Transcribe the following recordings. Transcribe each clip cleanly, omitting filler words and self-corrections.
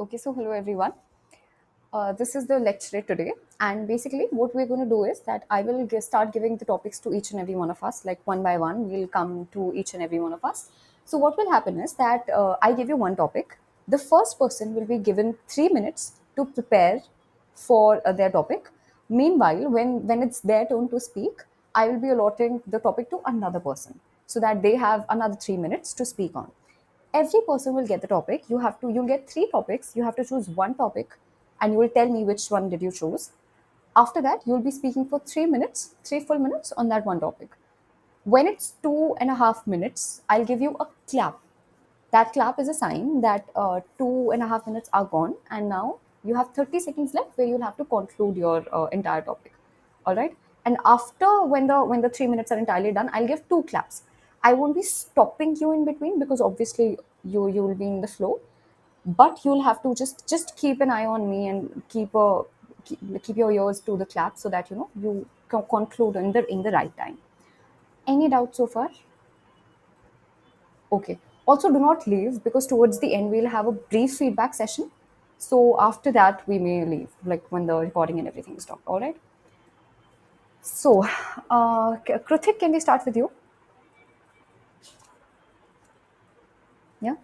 Okay, so hello everyone. This is the lecturette today, and basically, what we're going to do is that I will start giving the topics to each and every one of us, like one by one. We'll come to each and every one of us. So, what will happen is that I give you one topic. The first person will be given 3 minutes to prepare for their topic. Meanwhile, when it's their turn to speak, I will be allotting the topic to another person so that they have another 3 minutes to speak on. Every person will get the topic. You'll get three topics. You have to choose one topic, and you will tell me which one did you choose. After that, you'll be speaking for 3 minutes, 3 full minutes on that one topic. When it's 2.5 minutes, I'll give you a clap. That clap is a sign that 2.5 minutes are gone, and now you have 30 seconds left where you'll have to conclude your entire topic. All right. And after when the 3 minutes are entirely done, I'll give two claps. I won't be stopping you in between because obviously you will be in the flow, but you'll have to just keep an eye on me and keep your ears to the clap so that you conclude in the right time. Any doubts so far? Okay. Also, do not leave because towards the end we'll have a brief feedback session. So after that we may leave, like when the recording and everything is stopped. All right. So, Kritik, can we start with you? Yeah.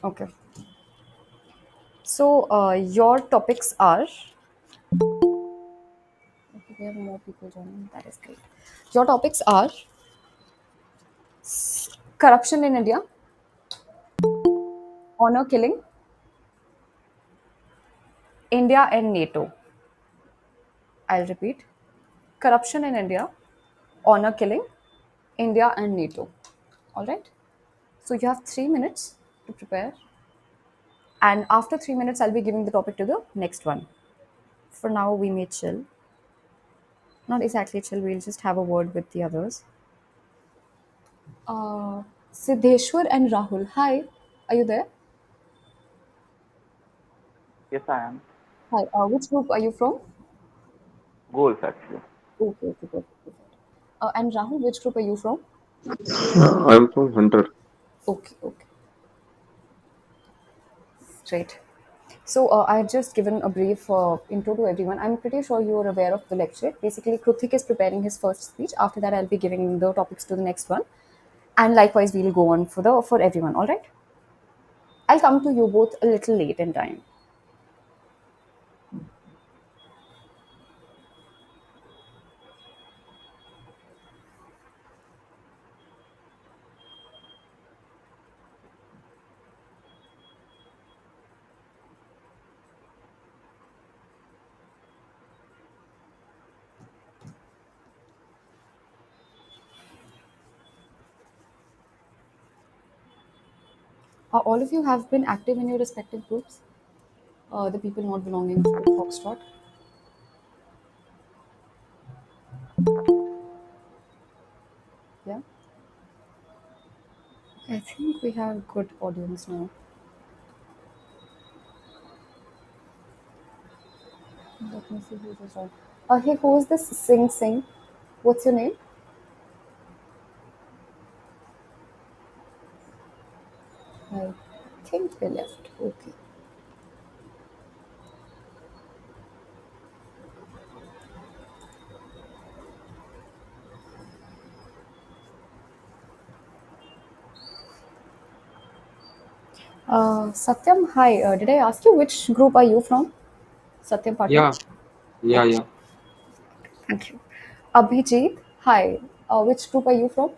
Okay. So your topics are. Okay, we have more people joining. That is great. Your topics are corruption in India, honor killing, India and NATO. I'll repeat: corruption in India, honor killing, India and NATO. All right. So you have 3 minutes to prepare, and after 3 minutes, I'll be giving the topic to the next one. For now, we may chill. Not exactly chill. We'll just have a word with the others. Uh, Siddheshwar and Rahul. Hi, are you there? Yes, I am. Hi. Which group are you from? Goals actually. Okay, okay, perfect, perfect. And Rahul, which group are you from? I'm from Hunter. Okay, okay, great. So I had just given a brief intro to everyone. I'm pretty sure you are aware of the lecture. Basically, Kruthik is preparing his first speech. After that, I'll be giving the topics to the next one, and likewise, we'll go on for everyone. All right. I'll come to you both a little late in time. All of you have been active in your respective groups. The people not belonging to Foxtrot. Yeah. I think we have good audience now. Let me see who just joined. Hey, who is this Sing Sing? What's your name? I think they left. Okay. Satyam, hi. Did I ask you which group are you from? Satyam Patil. Yeah, yeah, Okay, yeah. thank you. Abhijit, hi. Which group are you from?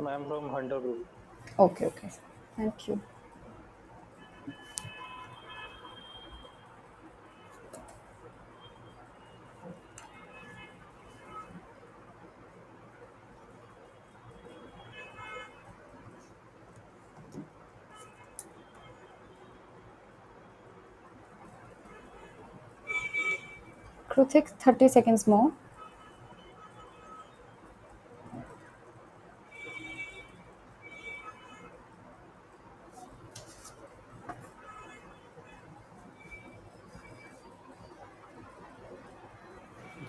I'm from Hunter Group. Okay, okay. Thank you. Krutik, 30 seconds more.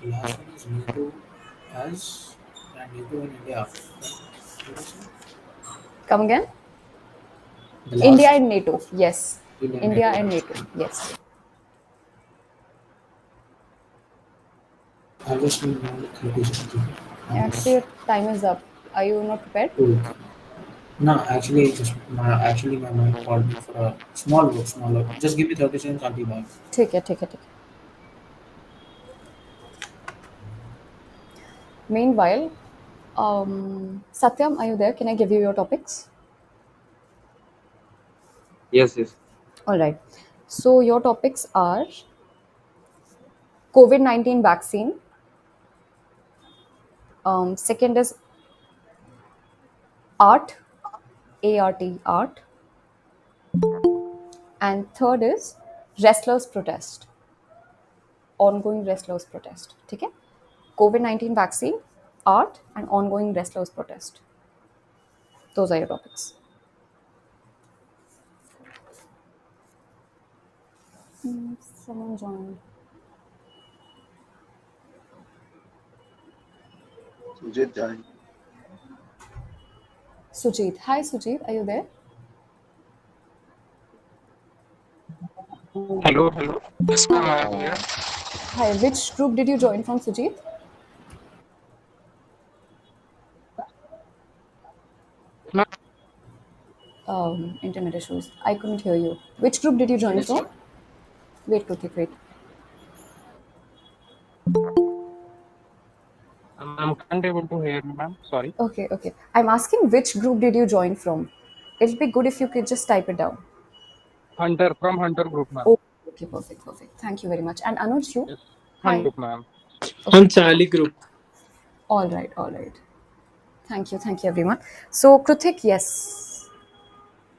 The last one is NATO as and NATO in India after. What is it? Come again. The India last and NATO. Yes. Indian India NATO. and NATO. Yes. I just need more 30 seconds. I'm Actually, just your time is up. Are you not prepared? oh, no, actually, my mind called me for a small work, small work. Just give me 30 seconds. I'll be back. Take it. Meanwhile, Satyam, are you there? Can I give you your topics? Yes, yes. All right. So your topics are COVID-19 vaccine. Second is art, art, and third is wrestlers protest, ongoing wrestlers protest. Okay? COVID-19 vaccine, art, and ongoing wrestlers protest. Those are your topics. Someone joined. Sujit joined. Sujit. Hi, Sujit. Are you there? Hello, hello. Yes, ma'am, I am here. Hi. Which group did you join from, Sujit? Ma'am, Internet issues. I couldn't hear you. Which group did you Can join I from? start? Wait, Kutik, wait. I can't able to hear you, ma'am. Sorry. Okay. I'm asking which group did you join from? It'll be good if you could just type it down. Hunter from Hunter Group, ma'am. Oh, okay, perfect. Thank you very much. And Anuj, you? Yes, Hunter Hi. Group, ma'am. Okay. I'm Charlie Group. All right. Thank you, everyone. So, Krutik, yes,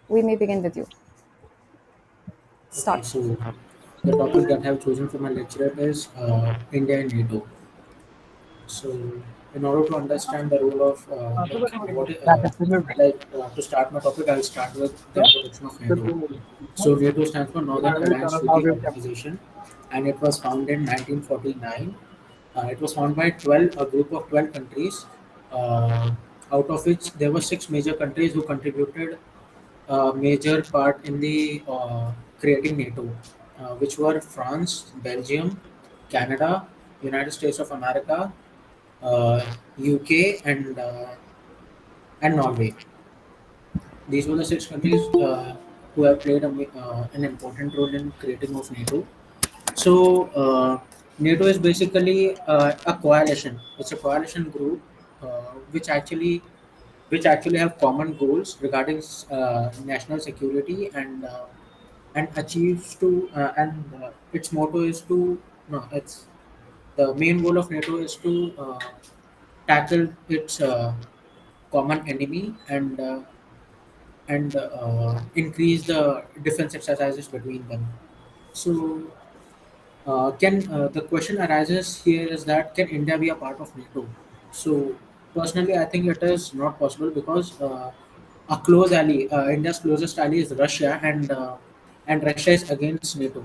we may begin with you. Okay, Start. so the topic that I have chosen for my lecture is India and NATO. So, in order to understand the role of to start my topic, I'll start with the introduction of NATO. So, NATO stands for Northern Alliance Treaty Organization, and it was founded in 1949. It was founded by 12 a group of 12 countries, uh, out of which there were six major countries who contributed a major part in the creating NATO, which were France, Belgium, Canada, United States of America, UK, and Norway. These were the six countries who have played an important role in creating of NATO. So NATO is basically a coalition. It's a coalition group which actually have common goals regarding national security and achieves to and its motto is to no it's the main goal of NATO is to tackle its common enemy and increase the defense exercises between them. So can the question arises here is that can India be a part of NATO? So personally, I think it is not possible because a close ally, India's closest ally is Russia, and Russia is against NATO.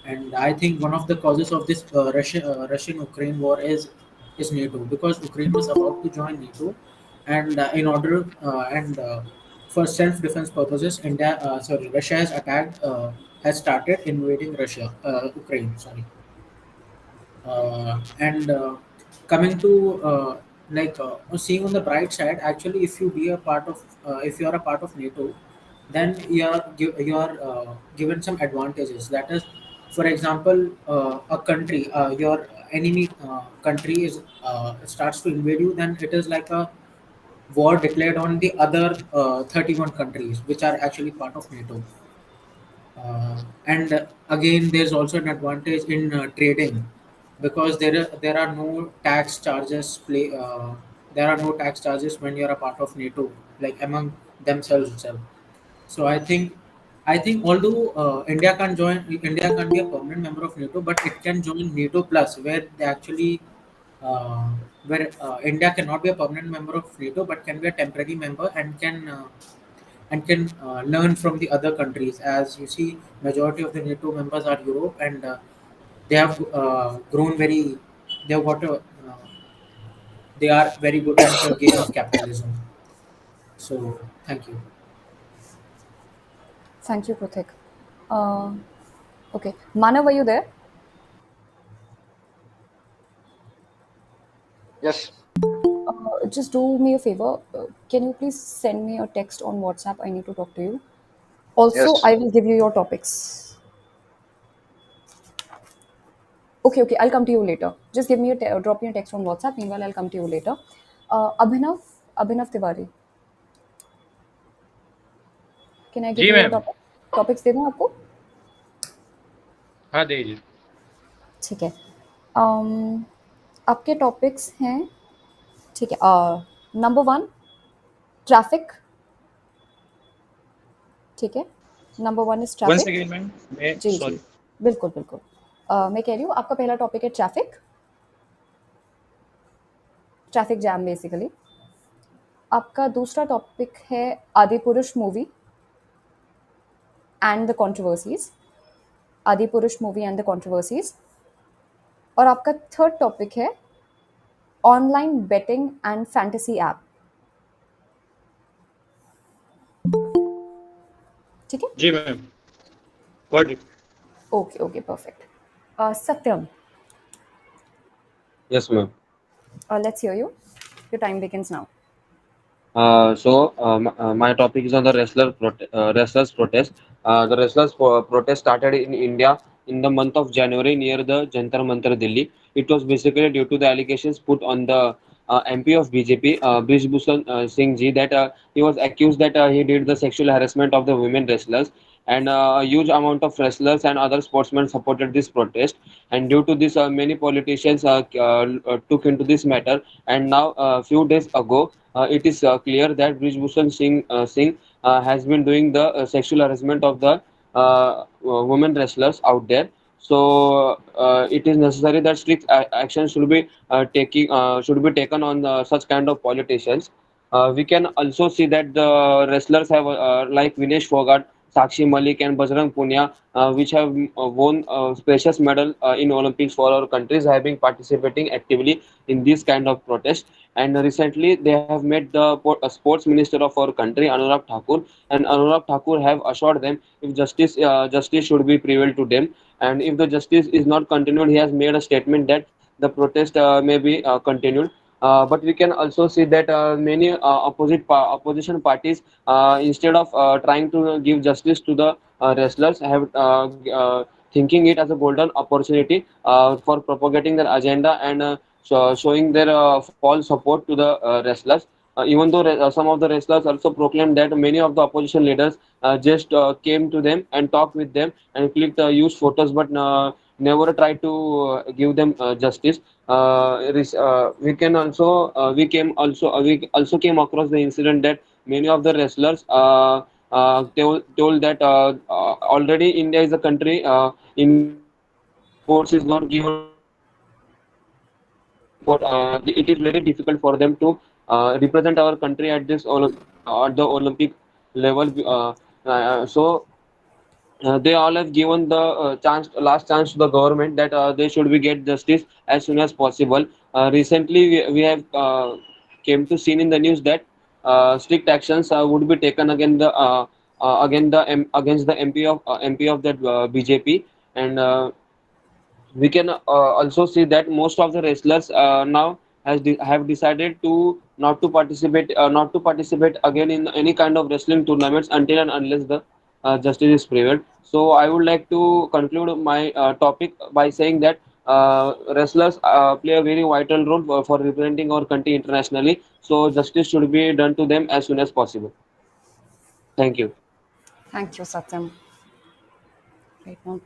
And I think one of the causes of this Russian-Ukraine war is NATO because Ukraine was about to join NATO, and for self-defense purposes, Russia has started invading Ukraine. Sorry, and coming to seeing on the bright side, actually, if you are a part of NATO, then you are given some advantages. That is, for example, a country, your enemy country is starts to invade you, then it is like a war declared on the other 31 countries, which are actually part of NATO. And again, there's also an advantage in trading because there are no tax charges there are no tax charges when you're a part of NATO, like among themselves itself. So I think although India can't be a permanent member of NATO, but it can join NATO plus, where they actually uh, where India cannot be a permanent member of NATO, but can be a temporary member and can learn from the other countries. As you see, majority of the NATO members are Europe, and they have grown very. They have got a, they are very good at the game of capitalism. So thank you. Thank you, Pratik. Uh, okay, Manav, are you there? Yes. Just do me a favor. Can you please send me a text on WhatsApp? I need to talk to you. Also, Yes. I will give you your topics. Okay, okay, I'll come to you later. Just give me drop me a text on WhatsApp. Meanwhile, I'll come to you later. Abhinav Tiwari, can I give जी you your ma'am. topic? Topics दे दूँ आपको? हाँ दीजिए. ठीक है. um, आपके topics हैं. ठीक है. Number one, traffic. ठीक है. Number one is Once traffic. again ma'am, मैं जी जी, sorry. बिल्कुल बिल्कुल. मैं कह रही हूँ आपका पहला टॉपिक है ट्रैफिक. Traffic jam basically. आपका दूसरा टॉपिक है आदि पुरुष मूवी एंड द कंट्रोवर्सीज. आदि पुरुष मूवी एंड द कंट्रोवर्सीज. और आपका थर्ड टॉपिक है online betting and fantasy app. ठीक है. जी ma'am. Got it. Okay okay, perfect. Satyam, Yes, ma'am. Let's hear you. Your time begins now. My topic is on the wrestlers protest. The protest started in India in the month of January near the Jantar Mantar, Delhi. It was basically due to the allegations put on the MP of BJP, Brij Bhushan Singh Ji, that he was accused that he did the sexual harassment of the women wrestlers. And a huge amount of wrestlers and other sportsmen supported this protest. And due to this, many politicians took into this matter. And now, a few days ago, it is clear that Singh has been doing the sexual harassment of the women wrestlers out there. So it is necessary that strict action should be taken on such kind of politicians. We can also see that the wrestlers have like Vinesh Fogart, Sakshi Malik, and Bajrang Punia, which have won precious medal in Olympics for our countries, have been participating actively in this kind of protest. And recently, they have met the sports minister of our country, Anurag Thakur, and Anurag Thakur have assured them if justice should be prevailed to them, and if the justice is not continued, he has made a statement that the protest may be continued. But we can also see that many opposition parties, instead of trying to give justice to the wrestlers, have thinking it as a golden opportunity for propagating their agenda and showing their false support to the wrestlers. Even though some of the wrestlers also proclaimed that many of the opposition leaders just came to them and talked with them and clicked used photos, but never tried to give them justice. We also came across the incident that many of the wrestlers told that already India is a country in which sports is not given much support. It is very difficult for them to represent our country at at the Olympic level. So they all have given the last chance to the government that they should be get justice as soon as possible. Recently, we have came to seen in the news that strict actions would be taken against the MP of that BJP, and we can also see that most of the wrestlers now have decided to not to participate again in any kind of wrestling tournaments until and unless the justice is prevailed. So I would like to conclude my topic by saying that wrestlers play a very vital role for representing our country internationally. So justice should be done to them as soon as possible. Thank you. Thank you, Satyam. Right now.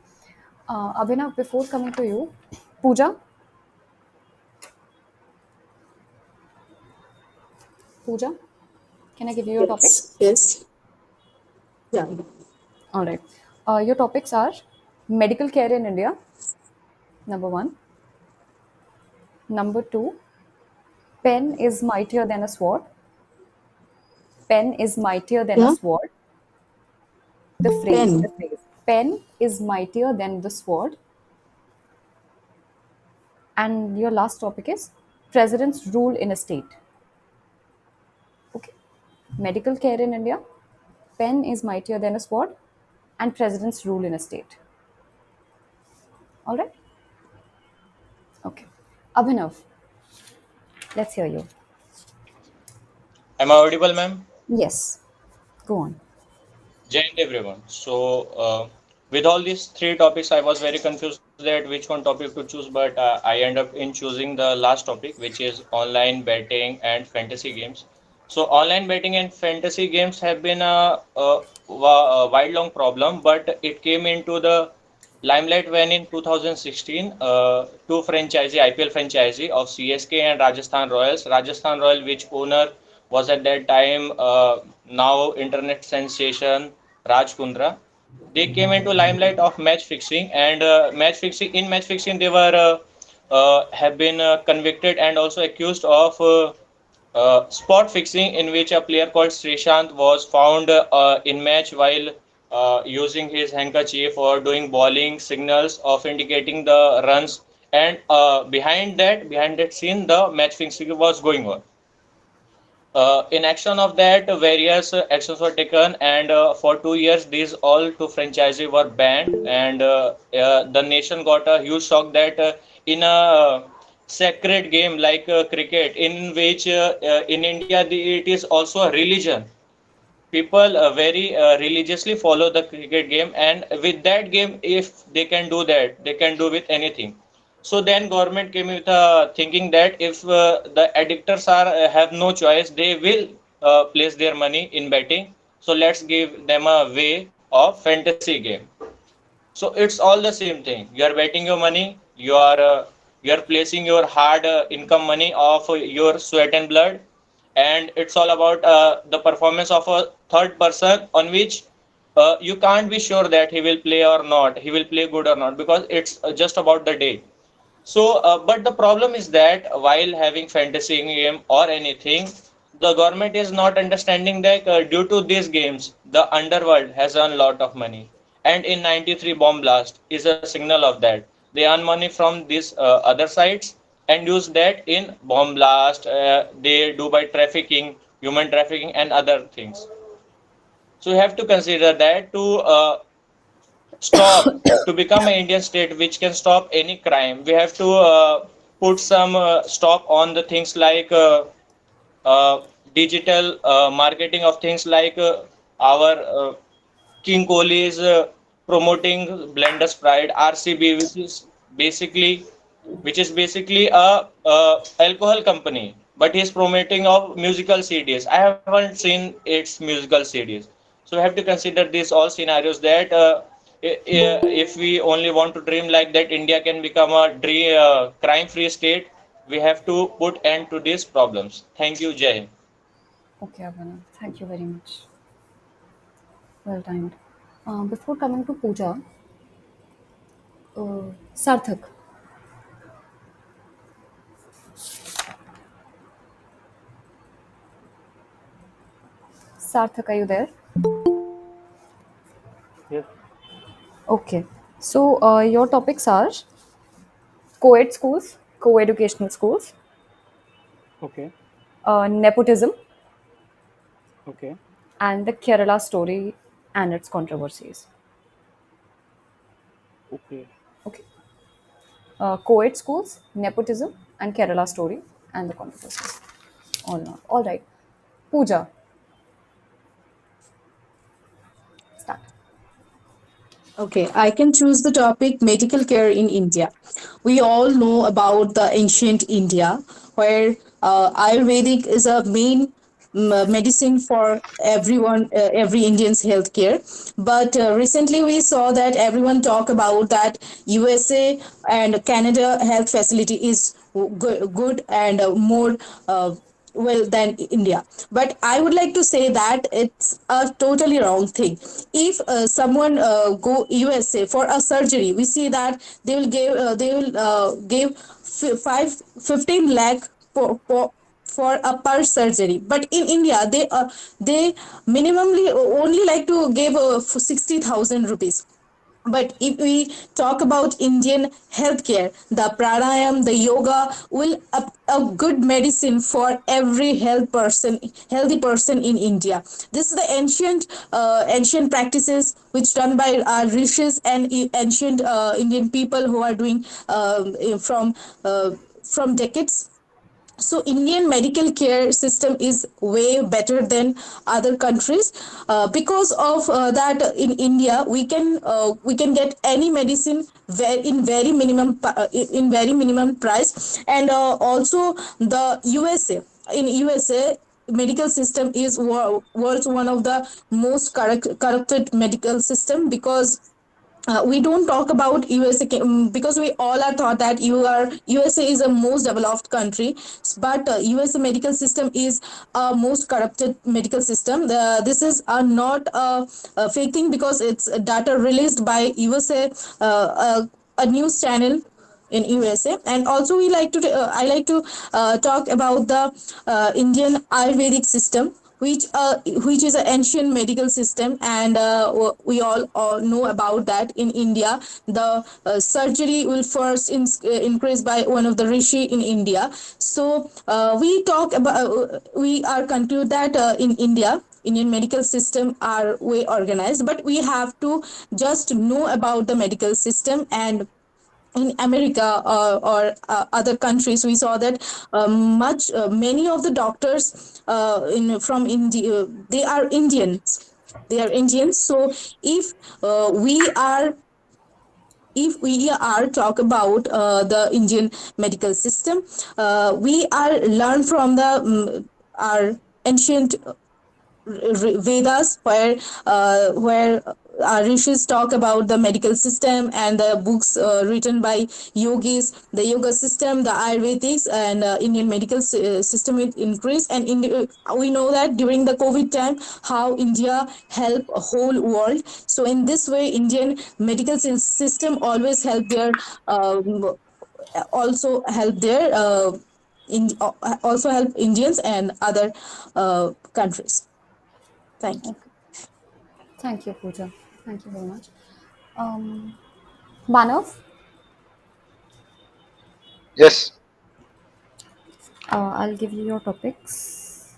Abhinav, before coming to you, Pooja, can I give you your topic? Yes, yes, yeah. All right. Your topics are medical care in India, number one. Number two, pen is mightier than a sword. Pen is mightier than a Yeah, sword. The pen. phrase. Pen is mightier than the sword. And your last topic is president's rule in a state. Okay. Medical care in India, pen is mightier than a sword. and presidents rule in a state. All right? Okay. Abhinav, let's hear you. Am I audible, ma'am? Yes, go on. Jai Hind, everyone. With all these three topics, I was very confused that which one topic to choose, but I end up in choosing the last topic, which is online betting and fantasy games. So, online betting and fantasy games have been a wide long problem, but it came into the limelight when in 2016, two IPL franchisee of CSK and Rajasthan Royals. Rajasthan Royal, which owner was at that time now internet sensation Raj Kundra. They came into limelight of match fixing and match fixing they were have been convicted and also accused of spot fixing in which a player called Srishant was found in match while using his handkerchief or doing bowling signals of indicating the runs and behind that scene the match fixing was going on. In action of that, various actions were taken, and for 2 years, these all two franchises were banned, and the nation got a huge shock that in a sacred game like cricket, in which in India it is also a religion. People very religiously follow the cricket game, and with that game, if they can do that, they can do with anything. So then government came with thinking that if the addictors are have no choice, they will place their money in betting. So let's give them a way of fantasy game. So it's all the same thing. You are betting your money. You are placing your hard income money of your sweat and blood, and it's all about the performance of a third person on which you can't be sure that he will play or not. He will play good or not because it's just about the day. So, but the problem is that while having fantasy game or anything, the government is not understanding that due to these games, the underworld has earned a lot of money. And in 93 bomb blast is a signal of that. They earn money from these other sites and use that in bomb blast. They do by trafficking, human trafficking, and other things. So you have to consider that to become an Indian state which can stop any crime, we have to put some stop on the things like uh, digital marketing of things like our King Kohli is promoting Blenders Pride RCB, basically which is basically a alcohol company, but he's promoting of musical CDs. I haven't seen its musical CDs, so we have to consider these all scenarios that if we only want to dream like that, India can become a crime-free state. We have to put end to these problems. Thank you, Jay. Okay, Abhinav, thank you very much. Well timed. Before coming to Pooja, Sarthak. Sarthak, are you there? Yes. Okay. So, your topics are co-ed schools, co-educational schools, Okay. nepotism, Okay. and the Kerala story and its controversies. Okay. Okay. Co-ed schools, nepotism, and Kerala story and the controversies. All right. Pooja, start. Okay, I can choose the topic medical care in India. We all know about the ancient India, where Ayurvedic is a main medicine for everyone, every Indian's healthcare. But recently we saw that everyone talk about that USA and Canada health facility is good and more well than India. But I would like to say that it's a totally wrong thing. If someone go USA for a surgery, we see that they will give 15 lakh for a per surgery. But in India, they minimally only like to give 60,000 rupees. But if we talk about Indian healthcare, the pranayam, the yoga will a good medicine for every healthy person in India. This is the ancient practices which done by our rishis and ancient Indian people who are doing uh, from decades. So Indian medical care system is way better than other countries, because of that. In India we can get any medicine in very in very minimum price. And also the USA medical system is world's one of the most corrupted medical system, because we don't talk about USA, because we all are thought that USA is a most developed country, but USA medical system is a most corrupted medical system. This is not a fake thing, because it's data released by USA, a news channel in USA. And also I like to talk about the Indian Ayurvedic system, which is an ancient medical system. And all know about that. In India, the surgery will first increase by one of the rishi in India. So we are conclude that in India, Indian medical system are way organized, but we have to just know about the medical system. And in America or other countries, we saw that many of the doctors in from India, they are Indians. They are Indians. So if we are if we are talk about the Indian medical system, we are learn from the our ancient Vedas, where our rishis talk about the medical system, and the books written by yogis, the yoga system, the Ayurvedics, and Indian medical system will increase. And we know that during the COVID time, how India help a whole world. So in this way, Indian medical system always help their also help their also help Indians and other countries. Thank you. Okay. Thank you, Pooja. Thank you very much. Um, Manav, Yes, I'll give you your topics.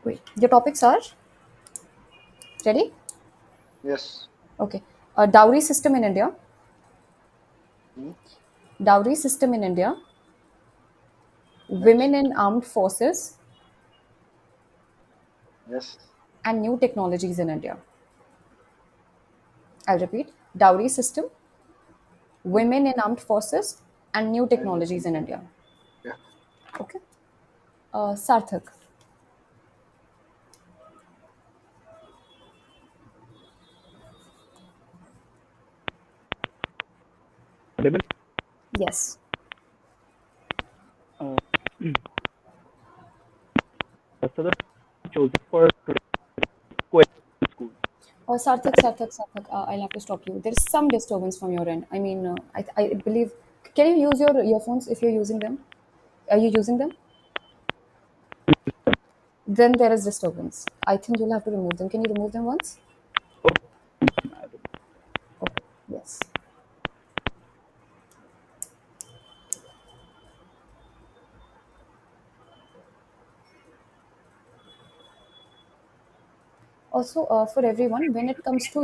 Wait, your topics are ready? yes. Okay. Dowry system in India, Hmm. dowry system in India, Next. women in armed forces, Yes. and new technologies in India. I'll repeat: dowry system, Hmm. women in armed forces, and new And new technologies in technology. India. Yeah. Okay. Sarthak. Audible? Yes. Uh, so the chosen for co-educational school. Sarthak, I'll have to stop you. There is some disturbance from your end. I mean, I believe. Can you use your earphones if you're using them? Are you using them? Then there is disturbance. I think you'll have to remove them. Can you remove them once? Okay. Yes. Also, for everyone, when it comes to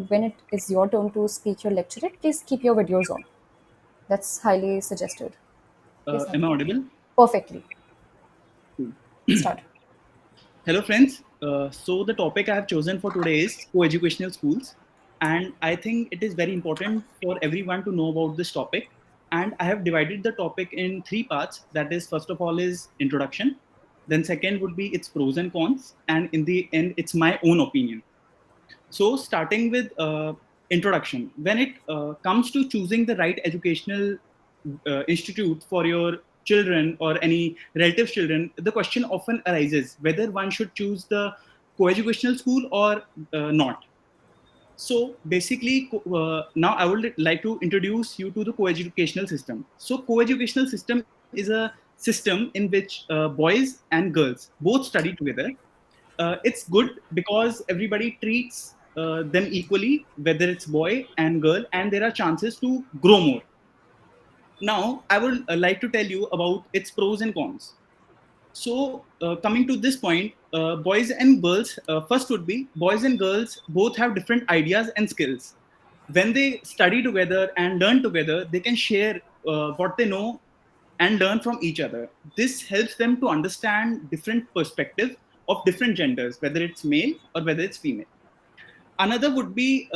when it is your turn to speak your lecturate, please keep your videos on. That's highly suggested. Yes, Am I Sarthak. audible? Perfectly. Start. Hello, friends. So, the topic I have chosen for today is co educational schools. And I think it is very important for everyone to know about this topic. And I have divided the topic in three parts. That is, first of all, is introduction. Then, second would be its pros and cons. And in the end, it's my own opinion. So, starting with introduction, when it comes to choosing the right educational institute for your children or any relatives' children, the question often arises whether one should choose the co-educational school or not. So basically, now I would like to introduce you to the co-educational system. So co-educational system is a system in which boys and girls both study together. It's good because everybody treats them equally, whether it's boy and girl, and there are chances to grow more. Now, I would like to tell you about its pros and cons. So, coming to this point, boys and girls, first would be boys and girls both have different ideas and skills. When they study together and learn together, they can share what they know and learn from each other. This helps them to understand different perspectives of different genders, whether it's male or whether it's female. Another would be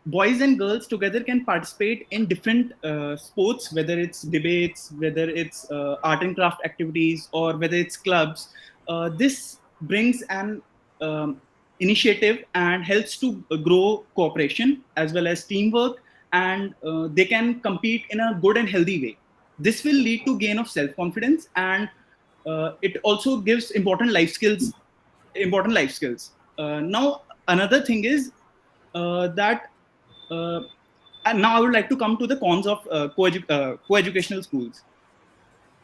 boys and girls together can participate in different sports, whether it's debates, whether it's art and craft activities, or whether it's clubs. This brings an initiative and helps to grow cooperation as well as teamwork, and they can compete in a good and healthy way. This will lead to gain of self confidence, and it also gives important life skills. Now, another thing is that, uh, and now I would like to come to the cons of co-educational schools.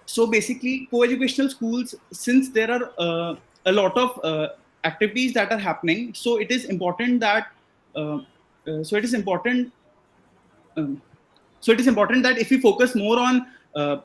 So basically, co-educational schools, since there are a lot of activities that are happening, so it is important that uh, uh, so it is important um, so it is important that if we focus more on uh,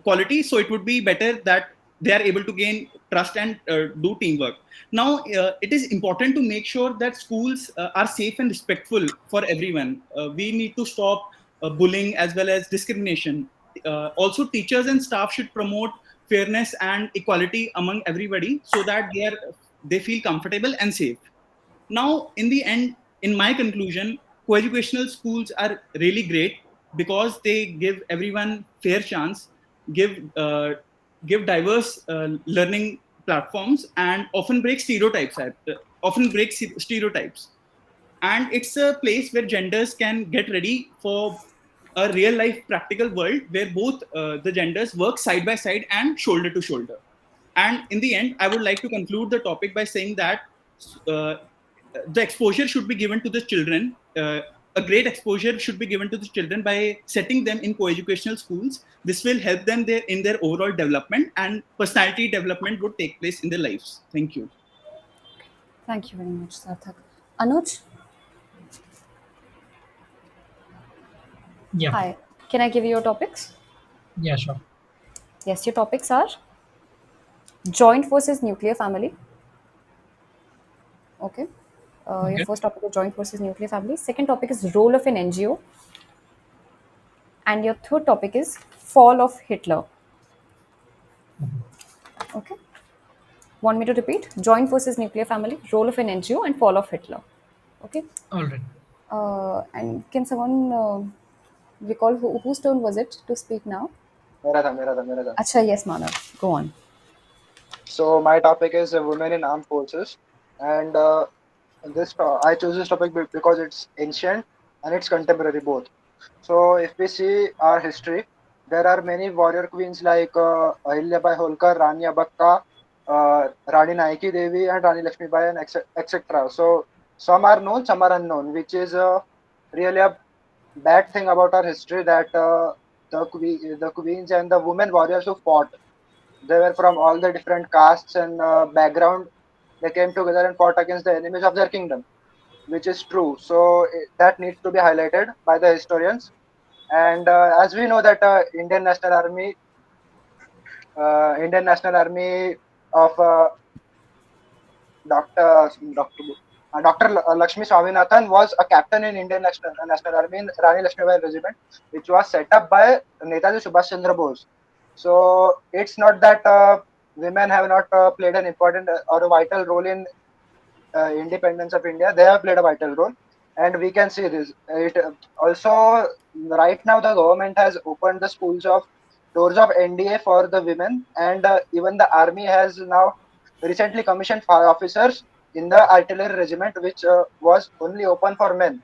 quality, so it would be better that they are able to gain trust and do teamwork. Now, it is important to make sure that schools are safe and respectful for everyone. We need to stop bullying as well as discrimination. Also, teachers and staff should promote fairness and equality among everybody so that they feel comfortable and safe. Now, in the end, in my conclusion, coeducational schools are really great because they give everyone fair chance, give give diverse learning platforms, and often break stereotypes. And it's a place where genders can get ready for a real life practical world where both the genders work side by side and shoulder to shoulder. And in the end, I would like to conclude the topic by saying that uh, the exposure should be given to the children. A great exposure should be given to the children by setting them in co-educational schools. This will help them in their overall development, and personality development would take place in their lives. Thank you. Thank you very much, Sarthak. Anuj, Yeah, hi. Can I give you your topics? yeah, sure. Yes, your topics are joint versus nuclear family. Okay. Your Okay. first topic is joint versus nuclear family. Second topic is role of an NGO. And your third topic is fall of Hitler. Okay. Want me to repeat? Joint versus nuclear family, role of an NGO, and fall of Hitler. Okay. All right. And can someone recall whose turn was it to speak now? मेरा था. Acha, yes, Manav. Go on. So my topic is women in armed forces, and I chose this topic because it's ancient and it's contemporary both. So if we see our history, there are many warrior queens like Ahilyabai Holkar, Rani Abakka, Rani Naiki Devi, and Rani Lakshmibai, and etc. So some are known, some are unknown, which is really a bad thing about our history that the queens and the women warriors who fought, they were from all the different castes and background. They came together and fought against the enemies of their kingdom, which is true. So that needs to be highlighted by the historians. And as we know that Indian National Army of Dr. Dr. Lakshmi Swaminathan was a captain in National Army in Rani Lakshmibai Regiment, which was set up by Netaji Subhash Chandra Bose. So it's not that women have not played an important or a vital role in independence of India. They have played a vital role, and we can see this. It also right now the government has opened the schools of doors of NDA for the women, and even the army has now recently commissioned 5 officers in the artillery regiment, which was only open for men.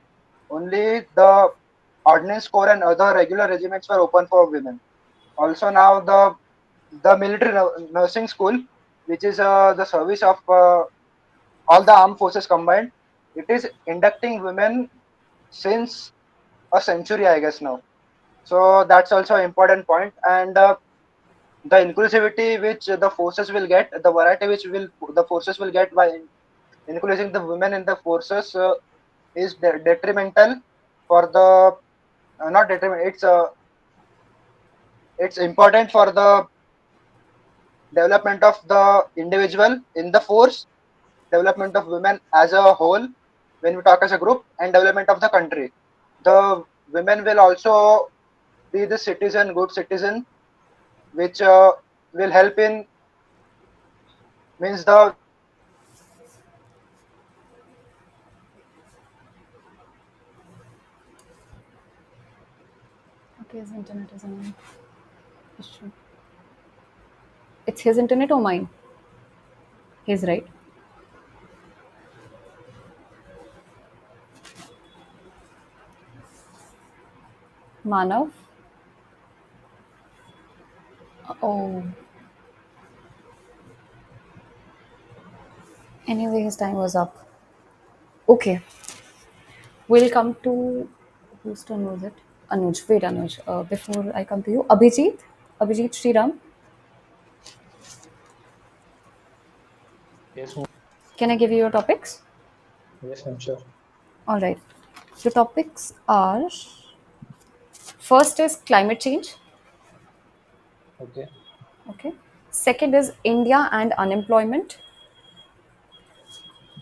Only the ordnance corps and other regular regiments were open for women. Also now the military nursing school, which is the service of all the armed forces combined, it is inducting women since a century, I guess now. So that's also an important point. And the inclusivity which the forces will get, the variety which will the forces will get by including the women in the forces is detrimental for the not detriment. It's important for the development of the individual in the force, development of women as a whole when we talk as a group, and development of the country. The women will also be the citizen, good citizen, which will help in means the Okay, his internet is on. Issue. It's his internet or mine? His, right? Manav. Oh, anyway, his time was up. Okay, we'll come to whose turn was it? Anuj. Wait, Anuj. Before I come to you, Abhijit. Abhijit Sriram. Yes, Can I give you your topics? yes, I'm sure. All right. The topics are first is climate change. Okay, Okay. Second is India and unemployment.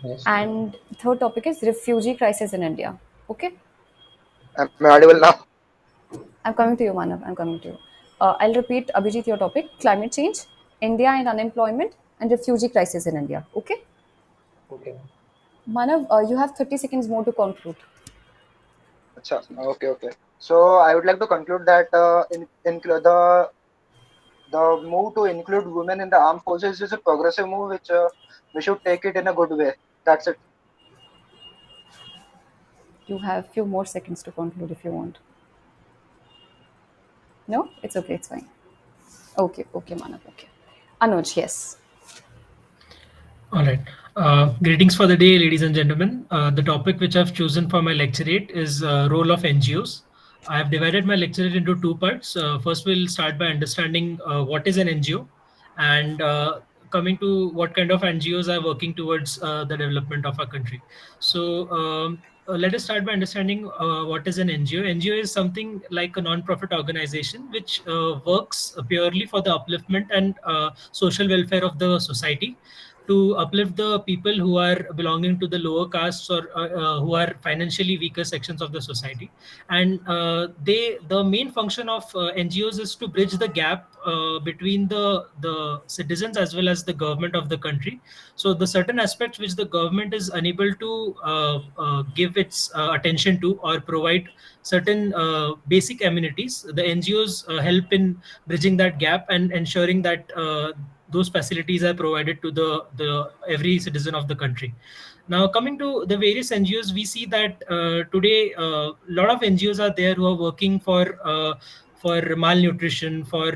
yes. And third topic is refugee crisis in India. Okay. am I audible now? I'm coming to you, Manav. I'm coming to you. I'll repeat, Abhijit, your topic climate change, India and unemployment, and refugee crisis in India. Okay. Okay. Manav, you have 30 seconds more to conclude. Acha, okay. So I would like to conclude that the move to include women in the armed forces is a progressive move which we should take it in a good way. That's it. You have few more seconds to conclude if you want. No? It's okay. It's fine. Okay, Manav. Okay. Anuj, yes. All right. Greetings for the day, ladies and gentlemen. The topic which I've chosen for my lecturate is role of NGOs. I have divided my lecturate into two parts. First, we'll start by understanding what is an NGO, and coming to what kind of NGOs are working towards the development of our country. So, let us start by understanding what is an NGO. NGO is something like a non-profit organization which works purely for the upliftment and social welfare of the society, to uplift the people who are belonging to the lower castes or who are financially weaker sections of the society. And the main function of NGOs is to bridge the gap between the citizens as well as the government of the country. So the certain aspects which the government is unable to give its attention to or provide certain basic amenities, the NGOs help in bridging that gap and ensuring that those facilities are provided to the every citizen of the country. Now, coming to the various NGOs, we see that today a lot of NGOs are there who are working for malnutrition, for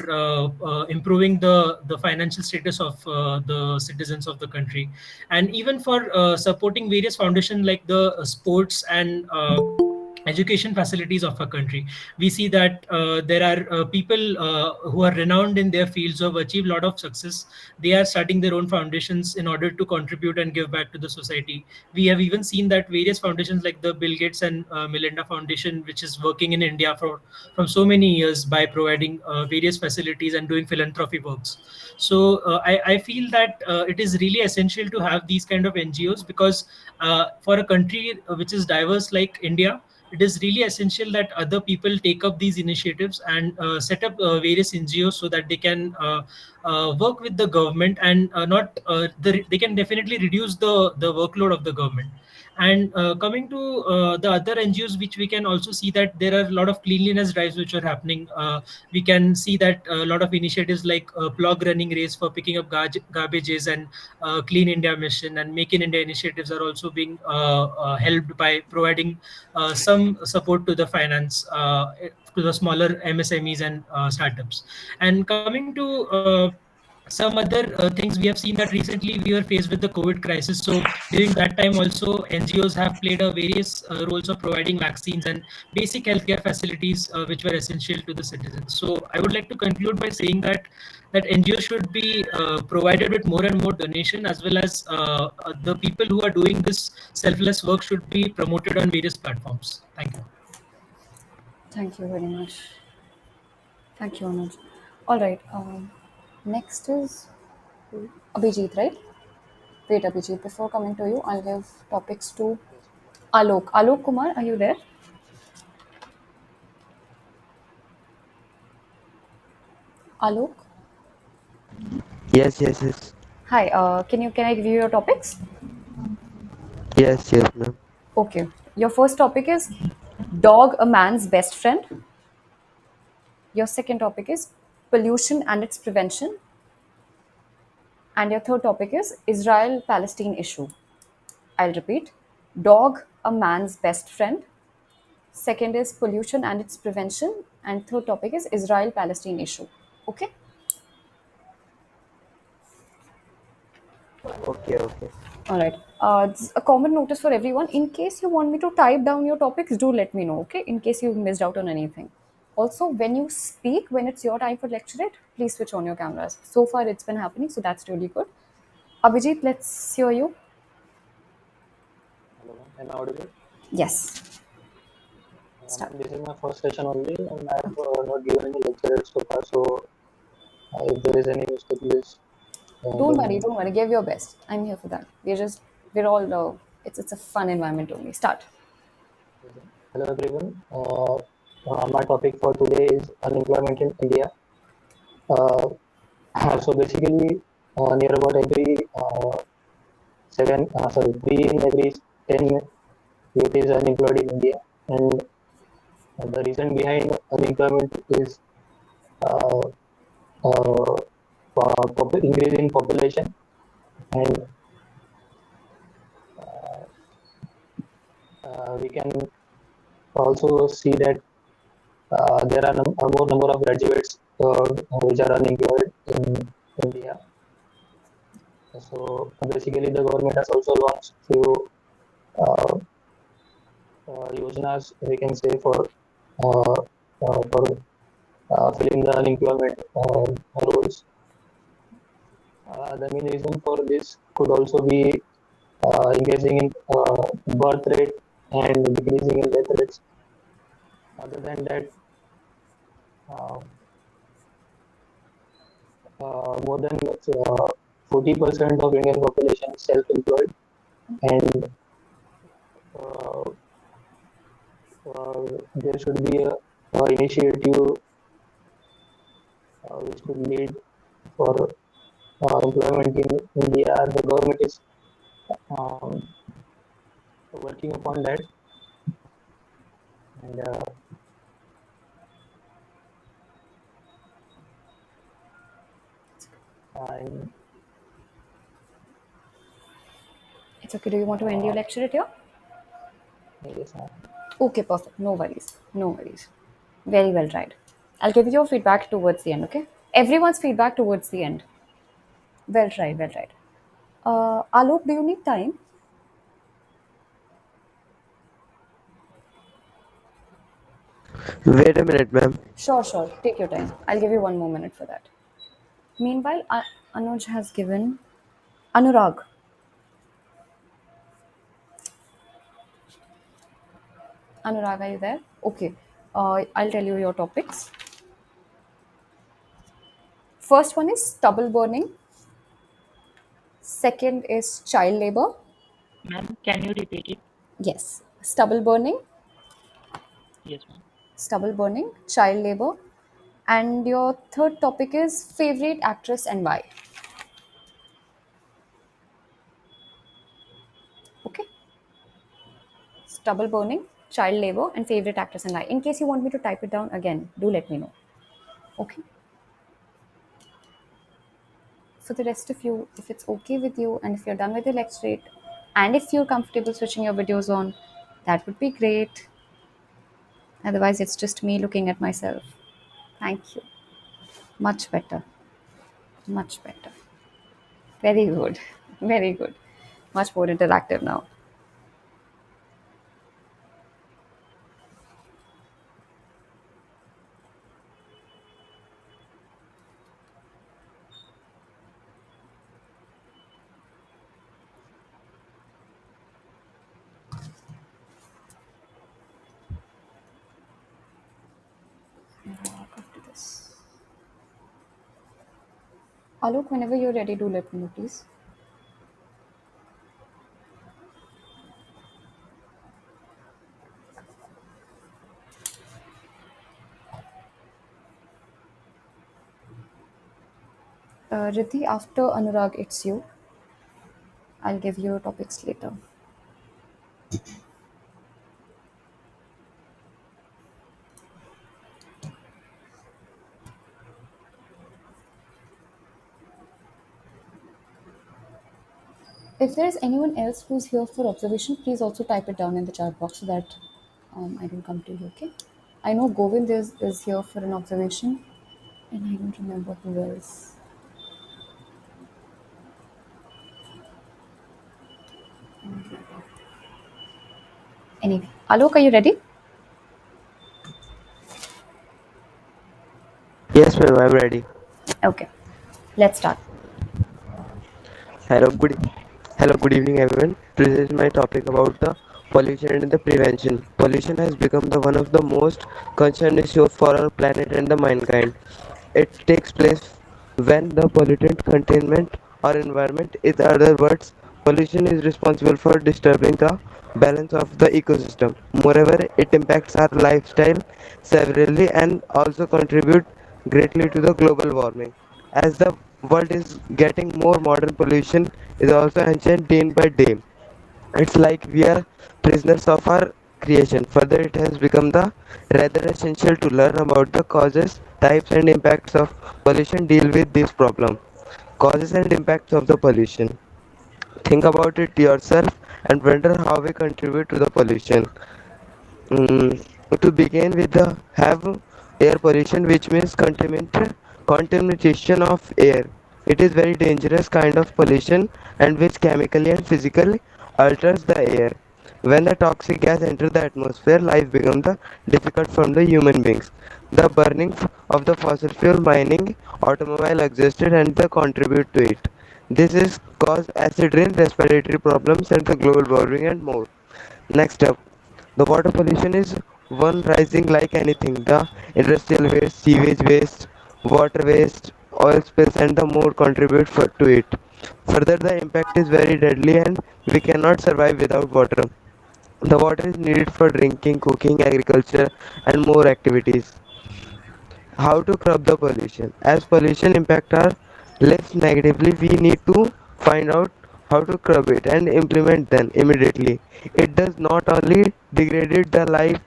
improving the financial status of the citizens of the country, and even for supporting various foundations like the sports and education facilities of our country. We see that there are people who are renowned in their fields, who have achieved a lot of success. They are starting their own foundations in order to contribute and give back to the society. We have even seen that various foundations like the Bill Gates and Melinda Foundation, which is working in India from so many years by providing various facilities and doing philanthropy works. So I feel that it is really essential to have these kind of NGOs, because for a country which is diverse like India, it is really essential that other people take up these initiatives and set up various NGOs so that they can work with the government and not they can definitely reduce the workload of the government. And coming to the other NGOs, which we can also see that there are a lot of cleanliness drives which are happening. We can see that a lot of initiatives like plug running race for picking up garbages, and Clean India mission and Make in India initiatives are also being helped by providing some support to the finance, to the smaller MSMEs and startups. And coming to some other things, we have seen that recently we were faced with the COVID crisis. So during that time also, NGOs have played a various roles of providing vaccines and basic healthcare facilities which were essential to the citizens. So I would like to conclude by saying that NGOs should be provided with more and more donation, as well as the people who are doing this selfless work should be promoted on various platforms. Thank you. Thank you very much. Thank you, Anuj. All right. Next is Abhijit, right? Wait, Abhijit, before coming to you, I'll give topics to Alok. Alok Kumar, are you there? Alok? Yes, yes, yes. Hi, can I give you your topics? Yes, yes, ma'am. Okay. Your first topic is dog a man's best friend. Your second topic is pollution and its prevention. And your third topic is Israel Palestine issue. I'll repeat, dog a man's best friend. Second is pollution and its prevention. And third topic is Israel Palestine issue. Okay? Okay, okay. All right. A common notice for everyone, in case you want me to type down your topics, do let me know, okay? In case you missed out on anything. Also, when you speak, when it's your time for lecturette, please switch on your cameras. So far, it's been happening, so that's really good. Abhijit, let's hear you. Hello, ma'am. Am I audible? Yes. Ma'am, Start. this is my first session only, and I have not given any lecture so far. So, if there is any mistake, please Don't let me worry, know. don't worry. Give your best. I'm here for that. We're all, it's a fun environment only. Start. Hello, everyone. My topic for today is unemployment in India. Uh, so basically, near about every three in every 10 youth is unemployed in India, and the reason behind unemployment is uh, uh, increase in population, and we can also see that there are a more number of graduates which are unemployed in India. So basically, the government has also launched few uh, yojanas, we can say, for filling the unemployment roles. The main reason for this could also be increasing in birth rate and decreasing in death rates. Other than that, uh, more than 40% of Indian population is self-employed, and uh, there should be a initiative which could lead for employment in India. The government is um, working upon that, and and It's okay. Do you want to end your lecture here? yes, Okay, perfect. No worries. No worries. Very well tried. I'll give you your feedback towards the end, okay? Everyone's feedback towards the end. Well tried, well tried. Alok, do you need time? Wait a minute, ma'am. Sure, sure. Take your time. I'll give you one more minute for that. Meanwhile, Anuj has given Anurag. Anurag, are you there? Okay. I'll tell you your topics. First one is stubble burning. Second is child labor. Ma'am, can you repeat it? Yes. Stubble burning, Yes, ma'am. child labor. And your third topic is favorite actress and why. Okay. Stubble burning, child labor, and favorite actress and why. In case you want me to type it down again, do let me know. Okay. For the rest of you, if it's okay with you and if you're done with the lecture, and if you're comfortable switching your videos on, that would be great. Otherwise, it's just me looking at myself. Thank you. Much better. Much better. Very good. Very good. Much more interactive now. After this. Alok, whenever you're ready, do let me know, please. Riddhi, after Anurag, it's you. I'll give you topics later. If there is anyone else who's here for observation, please also type it down in the chat box so that I don't come to you, okay? I know Govind is here for an observation, and I don't remember who else. Anyway, Alok, are you ready? Yes, ma'am, I'm ready. Okay, let's start. Hello, good evening, everyone. This is my topic about the pollution and the prevention. Pollution has become the one of the most concerned issue for our planet and the mankind. It takes place when the pollutant containment or environment, in other words, pollution is responsible for disturbing the balance of the ecosystem. Moreover, it impacts our lifestyle severely and also contribute greatly to the global warming. As the world is getting more modern, pollution is also enhanced day by day. It's like we are prisoners of our creation. Further, it has become the rather essential to learn about the causes, types, and impacts of pollution. Deal with this problem. Causes and impacts of the pollution. Think about it yourself and wonder how we contribute to the pollution. Mm, to begin with, the have air pollution, which means contamination of air. It is very dangerous kind of pollution and which chemically and physically alters the air. When the toxic gas enters the atmosphere, life becomes the difficult from the human beings. The burning of the fossil fuel, mining, automobile existed and they contribute to it. This is cause acid rain, respiratory problems, and the global warming and more. Next up, the water pollution is one rising like anything. The industrial waste, sewage waste, water waste, oil spills, and the more contribute to it. Further, the impact is very deadly, and we cannot survive without water. The water is needed for drinking, cooking, agriculture, and more activities. How to curb the pollution? As pollution impact our lives negatively, we need to find out how to curb it and implement them immediately. It does not only degrade the life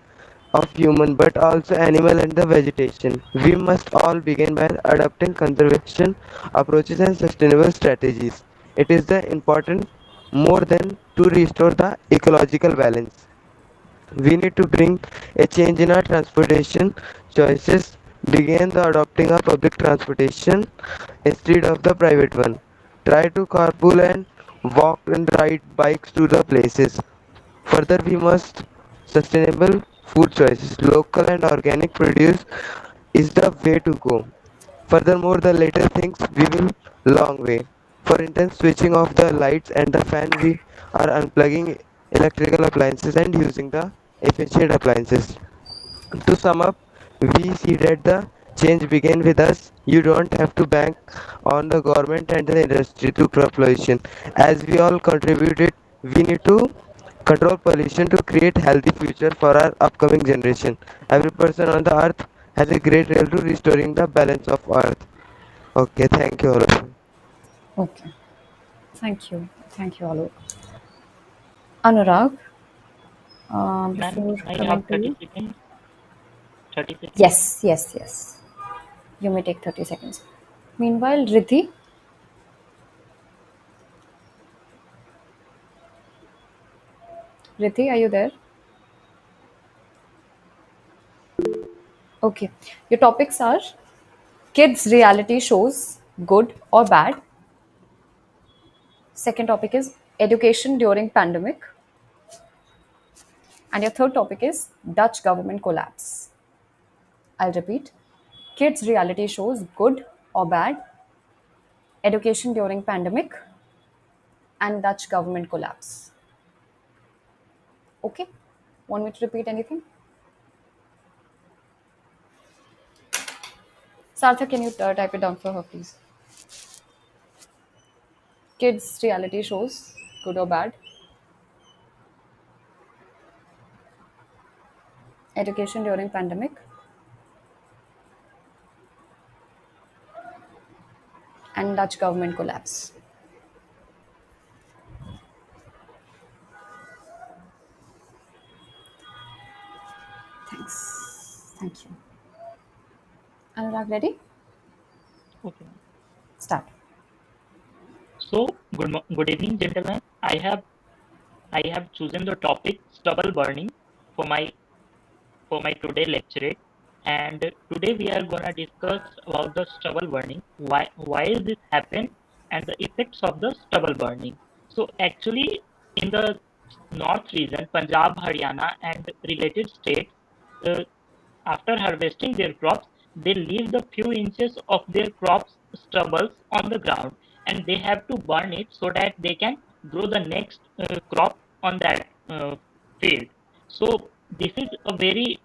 of human but also animal and the vegetation. We must all begin by adopting conservation approaches and sustainable strategies. It is the important more than to restore the ecological balance. We need to bring a change in our transportation choices, begin the adopting of public transportation instead of the private one. Try to carpool and walk and ride bikes to the places. Further, we must sustainable food choices. Local and organic produce is the way to go. Furthermore, the later things we will long way. For instance, switching off the lights and the fan, we are unplugging electrical appliances and using the efficient appliances. To sum up, we see that the change begin with us. You don't have to bank on the government and the industry to curb pollution. As we all contributed, we need to control pollution to create healthy future for our upcoming generation. Every person on the earth has a great role to restoring the balance of earth. Okay, thank you all of you. Okay, thank you. Thank you, Alok. Anurag, Ma'am, before I coming have to 30 you. seconds. 30 seconds. Yes, yes, yes. You may take 30 seconds. Meanwhile, Riddhi, Riddhi, are you there? Okay. Your topics are kids reality shows, good or bad. Second topic is education during pandemic. And your third topic is Dutch government collapse. I'll repeat. Kids reality shows, good or bad. Education during pandemic and Dutch government collapse. Okay? Want me to repeat anything? Sartha, can you type it down for her, please? Kids reality shows, good or bad. Education during pandemic and Dutch government collapse. Thanks. Thank you. Anurag, ready? Okay. Start. So, good evening, gentlemen. I have chosen the topic stubble burning for my today lecture, and today we are gonna discuss about the stubble burning. Why is this happen and the effects of the stubble burning. So actually, in the north region, Punjab, Haryana, and related states, uh, after harvesting their crops, they leave the few inches of their crops stubbles on the ground, and they have to burn it so that they can grow the next crop on that field. So this is a very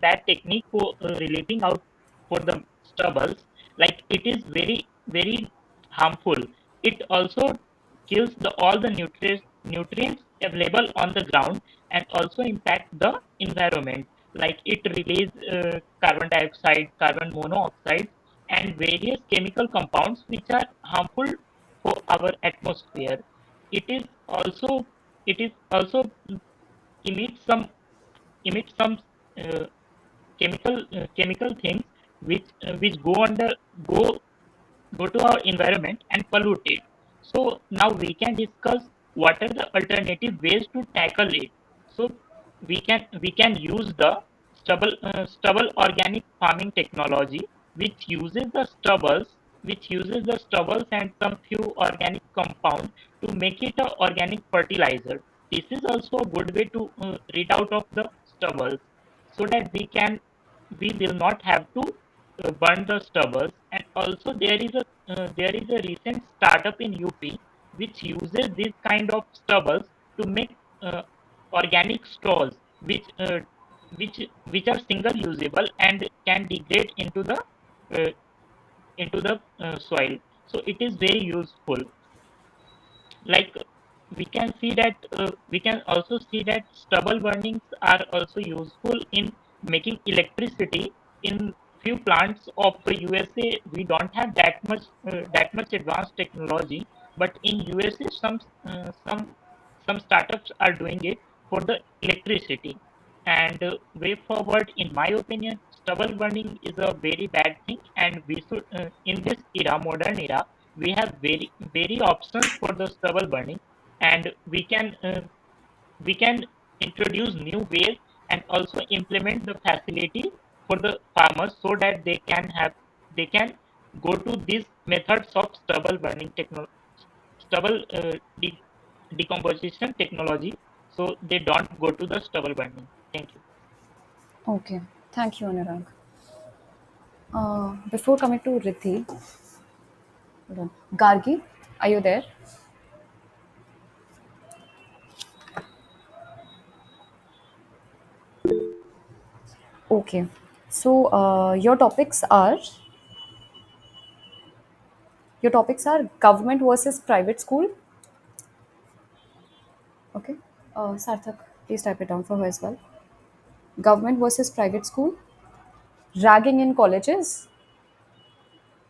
bad technique for relieving out for the stubbles. Like it is very harmful. It also kills all the nutrients available on the ground and also impact the environment. Like it release carbon dioxide, carbon monoxide, and various chemical compounds which are harmful for our atmosphere. It is also it is also emits some uh, chemical things which go go to our environment and pollute it. So now we can discuss what are the alternative ways to tackle it. So we can use the stubble organic farming technology, which uses the stubbles and some few organic compound to make it a organic fertilizer. This is also a good way to rid out of the stubbles, so that we will not have to burn the stubbles. And also there is a recent startup in UP which uses this kind of stubbles to make organic straws, which are single usable and can degrade uh, into the soil. So it is very useful. Like we can also see that stubble burnings are also useful in making electricity. In few plants of USA we don't have that much advanced technology, but in USA some startups are doing it for the electricity. And way forward, in my opinion, stubble burning is a very bad thing, and we should in this modern era, we have very options for the stubble burning, and we can introduce new ways and also implement the facility for the farmers so that they can go to these methods of stubble burning technology, stubble decomposition technology, so they don't go to the stubble burning. Thank you. Okay. Thank you, Anurag. Before coming to Riddhi, hold on. Gargi, are you there? Okay. So your topics are government versus private school. Okay. Sarthak, please type it down for her as well. Government versus private school, ragging in colleges,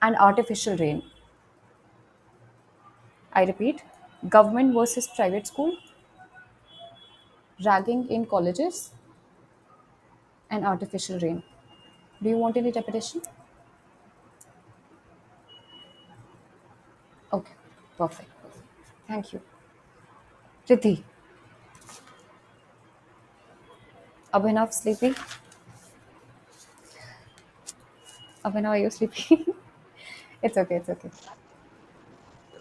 and artificial rain. I repeat, government versus private school, ragging in colleges, and artificial rain. Do you want any repetition? Okay, perfect. Thank you. Riddhi, Abhinav sleepy? Abhinav, are you sleepy? It's okay, it's okay.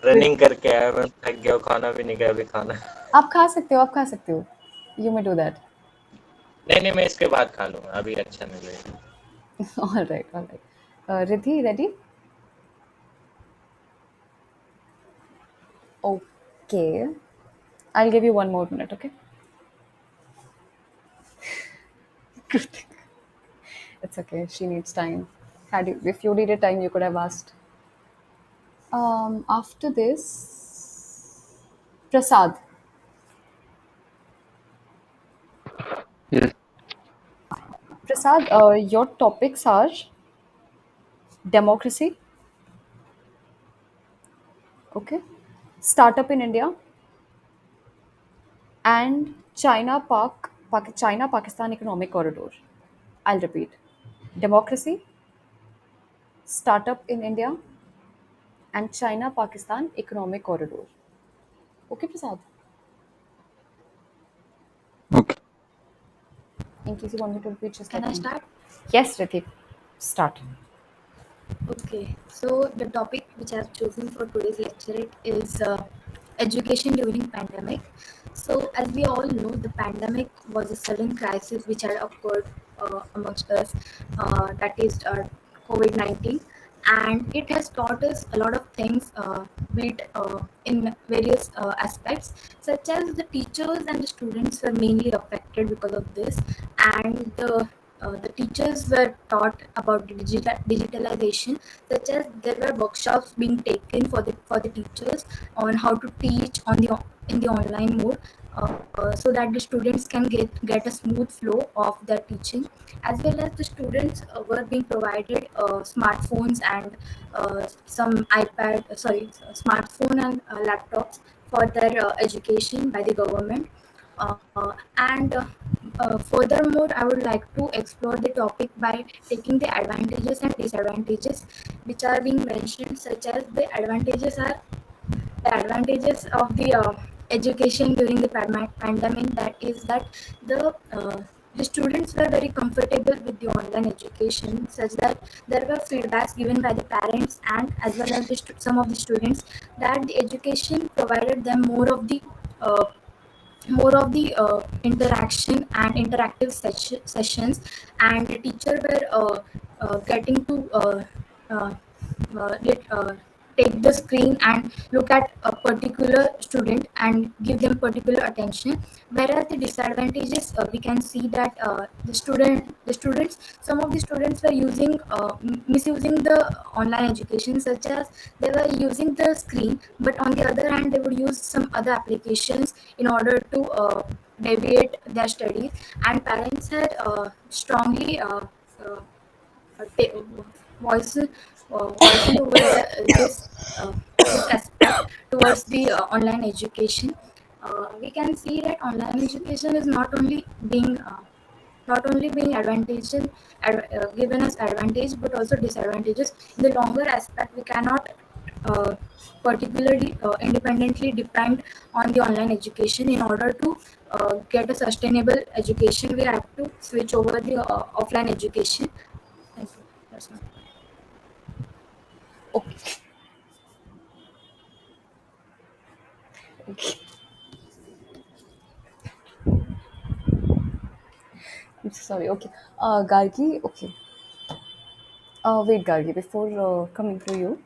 Running करके आया मैं, थक गया हूँ, खाना भी नहीं खाया अभी खाना। आप खा सकते हो, आप खा सकते हो. You may do that. नहीं नहीं, मैं इसके बाद खा लूंगा, अभी अच्छा नहीं लगेगा। All right, all right. Riddhi, ready? Okay. I'll give you 1 more minute, okay? It's okay. She needs time. If you needed time, you could have asked. After this, Prasad. Yes. Prasad, your topics are democracy, okay, startup in India, and China Pakistan economic corridor. I'll repeat: democracy, startup in India, and China Pakistan economic corridor. Okay, Prasad. Okay. In case you want me to repeat, just Can let I me know. start? Yes, Ritik. Start. Okay, so the topic which I've chosen for today's lecture is education during pandemic. So as we all know, the pandemic was a sudden crisis which had occurred amongst us, that is COVID-19, and it has taught us a lot of things, be it in various aspects, such as the teachers and the students were mainly affected because of this, and the teachers were taught about digitalization, such as there were workshops being taken for the teachers on how to teach in the online mode, so that the students can get a smooth flow of their teaching, as well as the students were being provided smartphones and some smartphone and laptops for their education by the government. And Furthermore, I would like to explore the topic by taking the advantages and disadvantages which are being mentioned, such as the advantages of the education during the pandemic. That is that the students were very comfortable with the online education, such that there were feedbacks given by the parents and as well as some of the students, that the education provided them uh, more of the interaction and interactive sessions, and the teacher were getting to uh, take the screen and look at a particular student and give them particular attention. Whereas the disadvantages, we can see that the students, some of the students were misusing the online education, such as they were using the screen, but on the other hand they would use some other applications in order to deviate their studies, and parents had strongly uh, voice voicing over uh, this aspect towards the online education. We can see that online education is not only being given us advantage, but also disadvantages. In the longer aspect, we cannot uh, particularly independently depend on the online education. In order to get a sustainable education, we have to switch over the offline education. Thank you. That's my Okay. Okay. I'm so sorry. Okay. Gargi. Okay. Wait, Gargi. Before coming to you,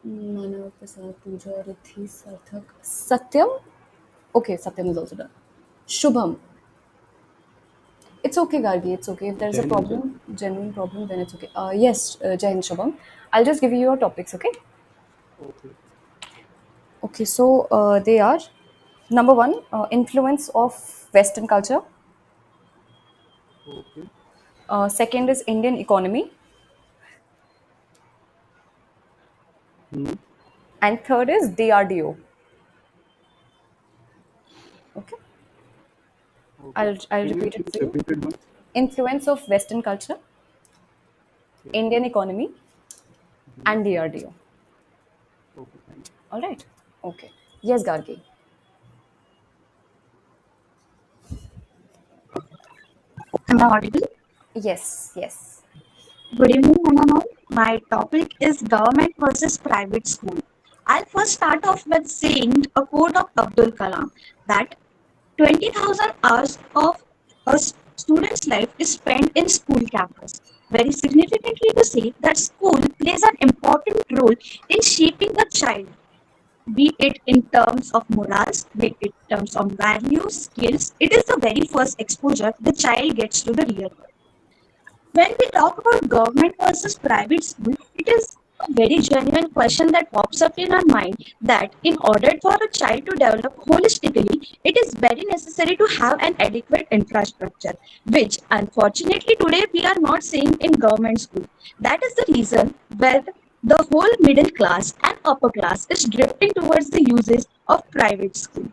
Manav, Prasad, Pooja, Rithi, Sarthak, Satyam. Okay, Satyam is also done. Shubham. It's okay, Gargi. It's okay. If there's a Jai Hind, sir. problem, genuine problem, then it's okay. Yes, Jai Hind, Shubham. I'll just give you your topics, okay? Okay. Okay, so they are number one, influence of Western culture. Okay. Second is Indian economy. Hmm. And third is DRDO. Okay, Okay. I'll Can you repeat it please for you. repeat it once? Influence of Western culture, Okay. Indian economy, Hmm. and DRDO. Okay. Thank you. All right. Okay. Yes, Gargi. Am I audible? Yes. Yes. Good evening, one and all. My topic is government versus private school. I'll first start off with saying a quote of Abdul Kalam that 20,000 hours of a student's life is spent in school campus. Very significantly to say that school plays an important role in shaping the child, be it in terms of morals, be it in terms of values, skills. It is the very first exposure the child gets to the real world. When we talk about government versus private school, it is a very genuine question that pops up in our mind that in order for a child to develop holistically, it is very necessary to have an adequate infrastructure, which unfortunately today we are not seeing in government school. That is the reason where the whole middle class and upper class is drifting towards the uses of private school.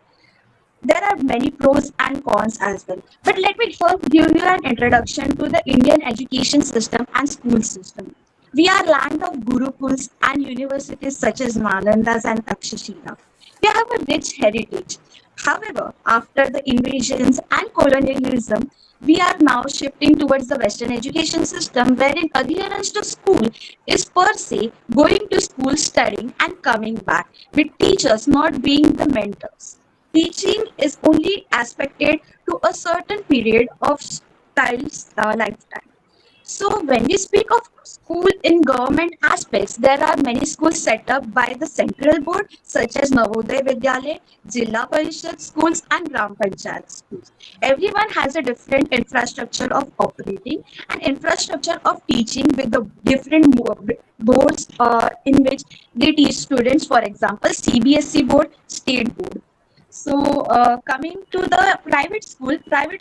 There are many pros and cons as well. But let me first give you an introduction to the Indian education system and school system. We are land of Gurukuls and universities such as Nalandas and Takshashila. We have a rich heritage. However, after the invasions and colonialism, we are now shifting towards the Western education system wherein adherence to school is per se going to school, studying, and coming back, with teachers not being the mentors. Teaching is only aspected to a certain period of child's lifetime. So, when we speak of school in government aspects, there are many schools set up by the central board, such as Navodaya Vidyalaya, Jilla Parishad schools, and Gram Panchayat schools. Everyone has a different infrastructure of operating and infrastructure of teaching with the different boards in which they teach students. For example, CBSE board, state board. So, coming to the private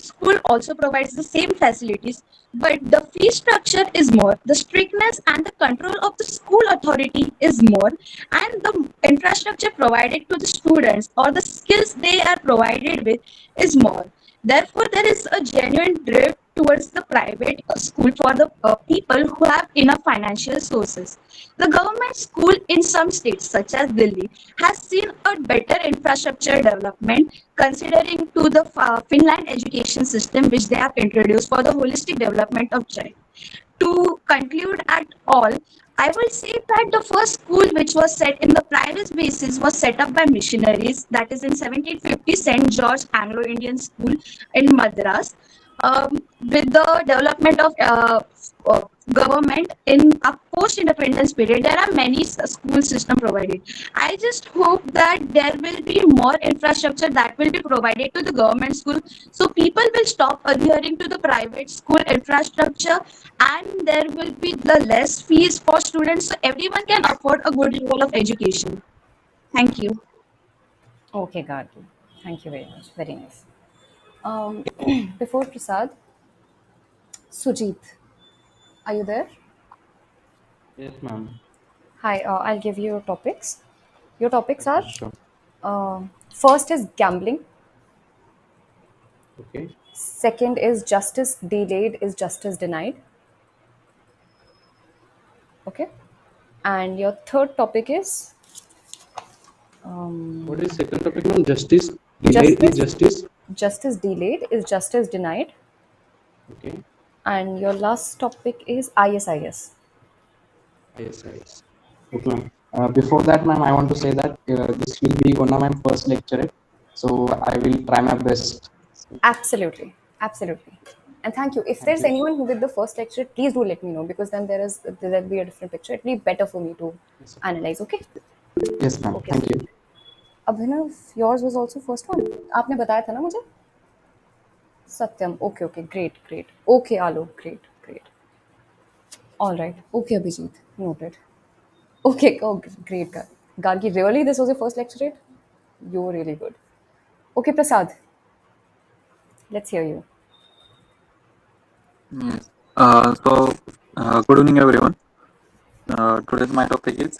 school also provides the same facilities, but the fee structure is more, the strictness and the control of the school authority is more, and the infrastructure provided to the students or the skills they are provided with is more. Therefore, there is a genuine drift towards the private school for the people who have enough financial sources. The government school in some states, such as Delhi, has seen a better infrastructure development considering to the Finland education system which they have introduced for the holistic development of child. To conclude at all, I will say that the first school which was set in the private basis was set up by missionaries, that is in 1750 St. George Anglo-Indian School in Madras. With the development of government in a post-independence period, there are many school system provided. I just hope that there will be more infrastructure that will be provided to the government school, so people will stop adhering to the private school infrastructure, and there will be the less fees for students, so everyone can afford a good level of education. Thank you. Okay, Gargi. Thank you very much. Very nice. Um, before Prasad, Sujit, are you there? Yes, ma'am. Hi, I'll give you your topics. Your topics are Okay, sure. first is gambling, Okay. second is justice delayed is justice denied. Okay, and your third topic is What is second topic, ma'am? Justice delayed is justice justice. justice delayed is justice denied, Okay. and your last topic is ISIS. Yes, yes. Okay, ma'am. Before that, ma'am, I want to say that this will be one of my first lecture, so I will try my best. Absolutely, absolutely. And thank you. If Thank there's you. anyone who did the first lecture, please do let me know, because then there'll be a different picture. It'll be better for me to Yes, analyze. Okay. yes, ma'am. Okay, Thank sir. you. Abhinav, yours was also first one. आपने बताया था ना मुझे? Satyam. Okay, okay, great, great. Okay, Alok, great, great. All right. Okay, Abhijit, noted. Okay, oh, great, Gargi. Really, this was your first lecture, right? You were really good. Okay, Prasad, let's hear you. Yes. Good evening, everyone. Today's my topic is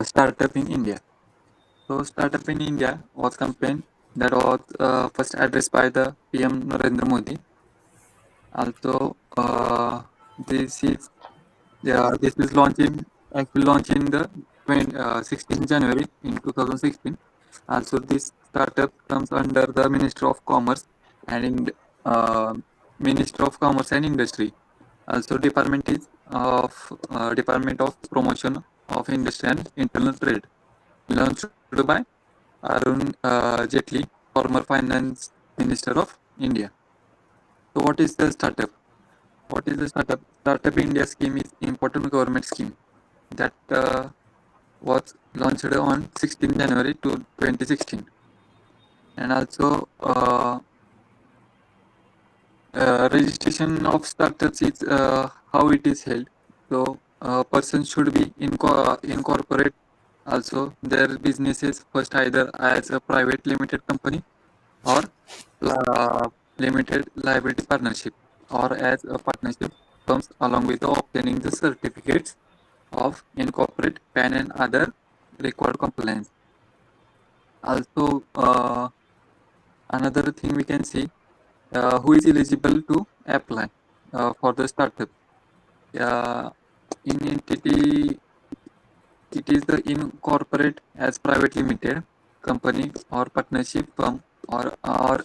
startup in India. So, startup in India was campaign that was first addressed by the PM Narendra Modi. Also, this is this is launched in the 16th January in 2016. Also, this startup comes under the Ministry of Commerce and in Ministry of Commerce and Industry. Also, Department of Promotion of Industry and Internal Trade, launched by Arun Jaitley, former Finance Minister of India. So, what is the startup? What is the startup? Startup India scheme is important government scheme that was launched on 16 January 2016, and also registration of startups is how it is held. So, person should be incorporate also their businesses first either as a private limited company or limited liability partnership or as a partnership comes along with obtaining the certificates of incorporate PAN and other required compliance. Also, another thing we can see who is eligible to apply for the startup. In entity, it is the incorporate as private limited company or partnership firm or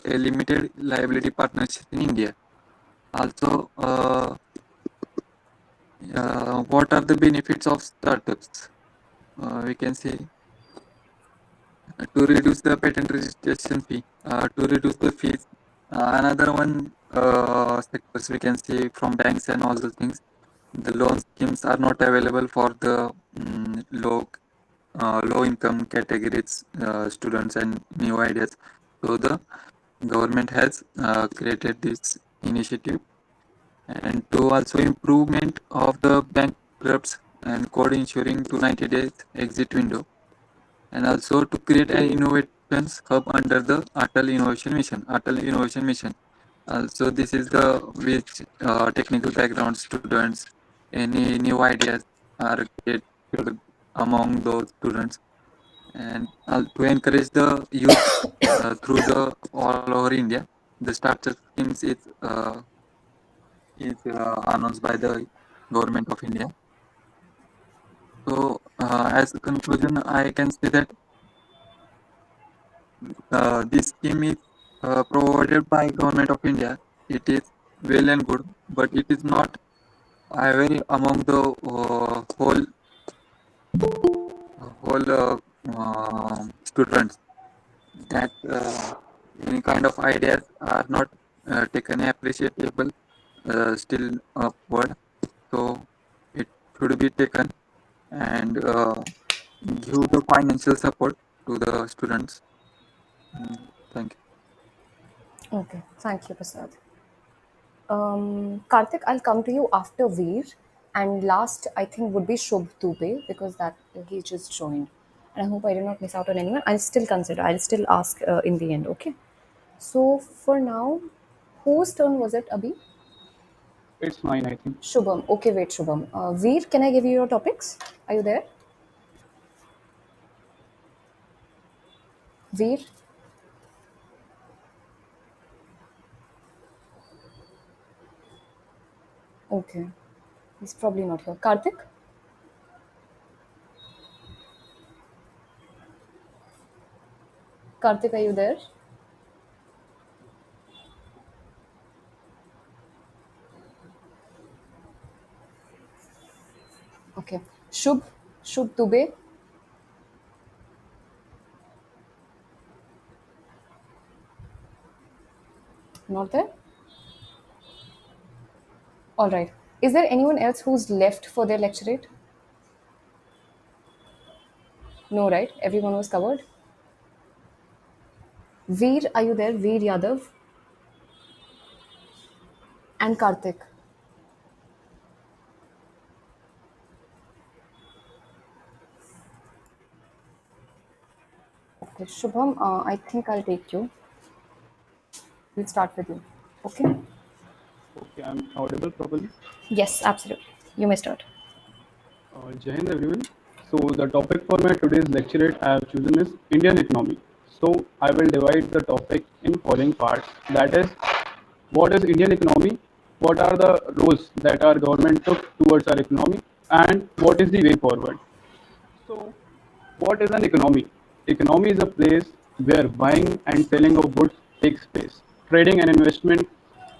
a limited liability partnership in India. Also, what are the benefits of startups? We can say to reduce the patent registration fee, to reduce the fees. Another one sectors we can say from banks and all those things. The loan schemes are not available for the low income categories students and new ideas. So the government has created this initiative and to also improvement of the bankrupts and code ensuring to 90 days exit window and also to create an innovations hub under the Atal Innovation Mission. Atal Innovation Mission. Also, this is the which technical background students, any new ideas are created among those students, and to encourage the youth through the all over India. The startup schemes is announced by the government of India. So, as a conclusion, I can say that this scheme is provided by government of India. It is well and good, but it is not very among the whole students that any kind of ideas are not taken appreciable still upward. So it should be taken and give the financial support to the students. Thank you. Okay, thank you, Prasad. Karthik, I'll come to you after Veer, and last I think would be Shubh Dubey because that he just joined, and I hope I did not miss out on anyone. I'll still consider. I'll still ask in the end. Okay. So for now, whose turn was it, Abhi? It's mine, I think. Shubham. Okay, wait, Shubham. Veer, can I give you your topics? Are you there? Veer? Okay. He's probably not here. Karthik? Karthik, are you there? Okay. Shubh? Shubh Dubey? Not there? All right. Is there anyone else who's left for their lecturate? No, right? Everyone was covered. Veer, are you there? Veer Yadav and Karthik. Okay, Shubham, I think I'll take you. We'll start with you. Okay? Okay, I'm audible properly. Yes, absolutely. You may start. Jai Hind everyone. So the topic for my today's lecture I have chosen is Indian economy. So I will divide the topic in following parts. That is, what is Indian economy? What are the roles that our government took towards our economy? And what is the way forward? So, what is an economy? Economy is a place where buying and selling of goods takes place. Trading and investment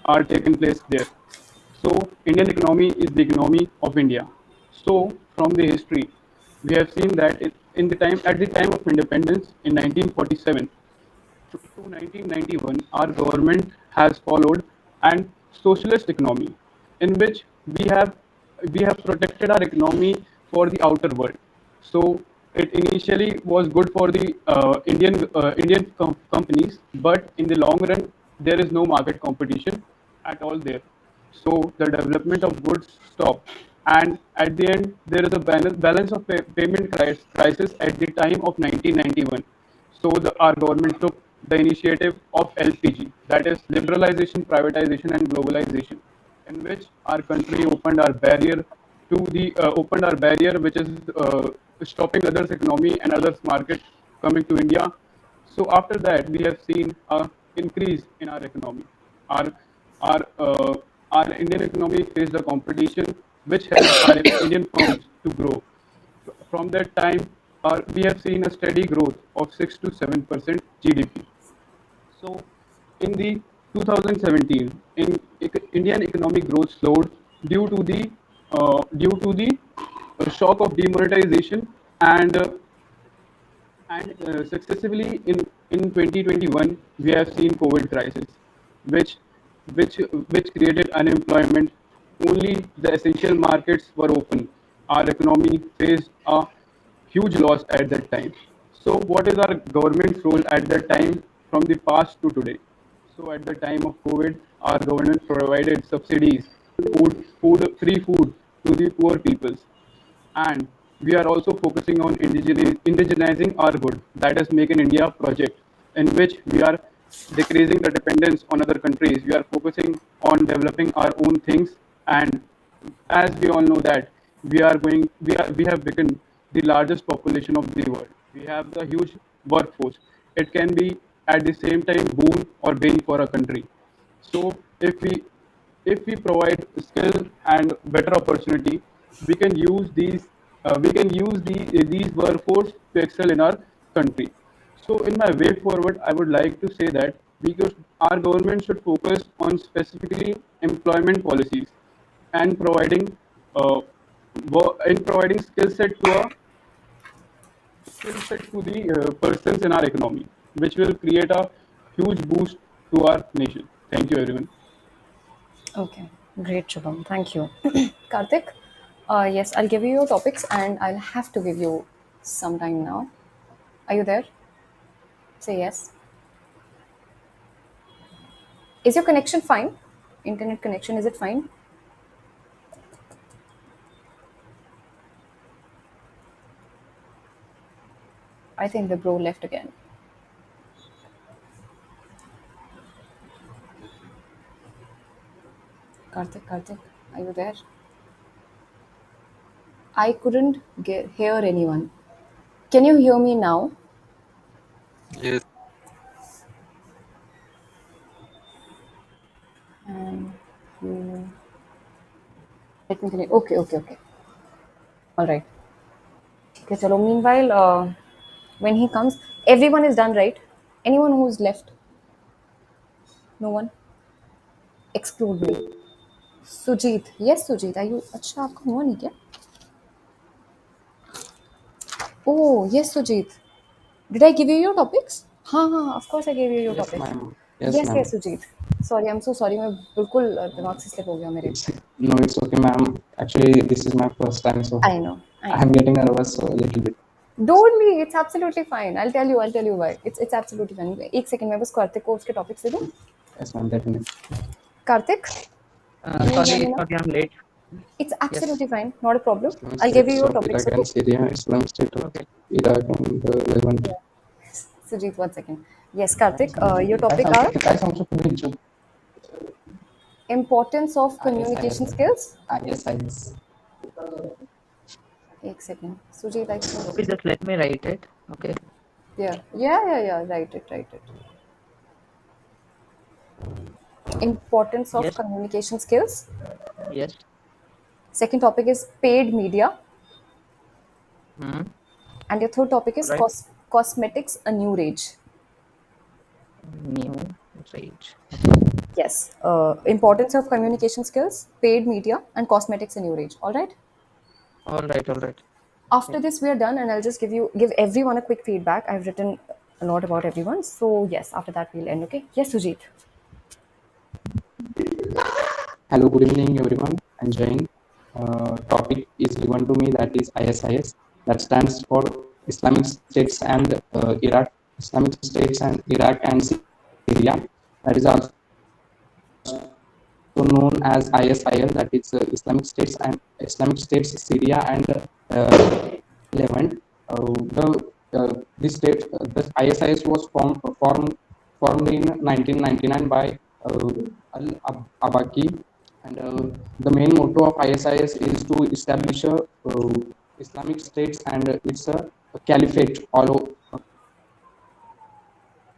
are taking place there. So Indian economy is the economy of India. So from the history, we have seen that in the time at the time of independence in 1947 to 1991, our government has followed an socialist economy in which we have protected our economy for the outer world. So it initially was good for the Indian companies, but in the long run, there is no market competition at all there. So the development of goods stopped, and at the end, there is a balance of payment crisis at the time of 1991. So our government took the initiative of LPG, that is liberalization, privatization, and globalization, in which our country opened our barrier, which is stopping others' economy and others' market coming to India. So after that, we have seen a increase in our economy. Our our uh, our Indian economy faced a competition, which helped our Indian firms to grow. From that time, we have seen a steady growth of 6 to 7% GDP. So, in the 2017, Indian economic growth slowed due to the shock of demonetization and successively in 2021 we have seen COVID crisis, which which created unemployment. Only the essential markets were open. Our economy faced a huge loss at that time. So what is our government's role at that time from the past to today? So at the time of COVID, our government provided subsidies, free food to the poor peoples, and we are also focusing on indigenizing our good, that is make in India project, in which we are decreasing the dependence on other countries. We are focusing on developing our own things, and as we all know that we have become the largest population of the world. We have the huge workforce. It can be at the same time boon or bane for a country. So if we provide skill and better opportunity, we can use these workforce to excel in our country. So in my way forward, I would like to say that our government should focus on specifically employment policies and uh, providing skill set to the persons in our economy, which will create a huge boost to our nation. Thank you, everyone. Okay, great, Shubham. Thank you. Karthik, yes, I'll give you your topics and I'll have to give you some time now. Are you there? Say yes. Is your connection fine? Internet connection, is it fine? I think the bro left again. Karthik, are you there? I couldn't hear anyone. Can you hear me now? Yes. And let me connect. Okay. All right. Okay, chalo. Meanwhile, when he comes, everyone is done, right? Anyone who's left? No one? Exclude me. Sujit. Yes, Sujit. Are you? अच्छा आपका हुआ नहीं क्या? Oh, yes, Sujit. Did I give you your topics? हाँ, of course I gave you your Yes, topics. ma'am. Yes, Yes, ma'am. Sujit. Sorry, I'm so sorry. मैं बिल्कुल दिमाग से slip हो गया मेरे. It's no, it's okay, ma'am. Actually, this is my first time, so I know. I'm getting nervous, so a little bit. Don't be. It's absolutely fine. I'll tell you why. It's absolutely fine. एक second मैं बस कार्तिक को उसके topics दे दूँ. Yes, ma'am, definitely. Karthik, can you hear me now? Sorry, I'm late. It's Yes. absolutely fine. Not a problem. Islamic I'll give you States your of topics, Iraq okay? and Syria, Islamic State of Okay. Iraq and Levant. Sujit, 1 second. Yes, Karthik, your काय topic are सांगू काय सांगू शकतो बिलचूक? importance of IS. communication skills. IS. 1 second. Sujit, I cannot Okay, see. just let me write it. Okay. Yeah. Write it. Importance of Yes. communication skills. Yes. Second topic is paid media. Hmm. And your third topic All is right. cosmetics, a new rage. New rage. Okay. Yes. Importance of communication skills, paid media, and cosmetics in your age. All right. All right, all right. After this, we are done, and I'll just give everyone a quick feedback. I've written a lot about everyone. So yes, after that we'll end. Okay. Yes, Sujit. Hello, good evening, everyone. I'm Jain. Topic is given to me, that is ISIS. That stands for Islamic States and Iraq. Islamic States and Iraq and Syria. That is also known as ISIL. That is Islamic States, Syria and Levant. The ISIS was formed in 1999 by Al-Abaki, and the main motto of ISIS is to establish a Islamic States and it's a caliphate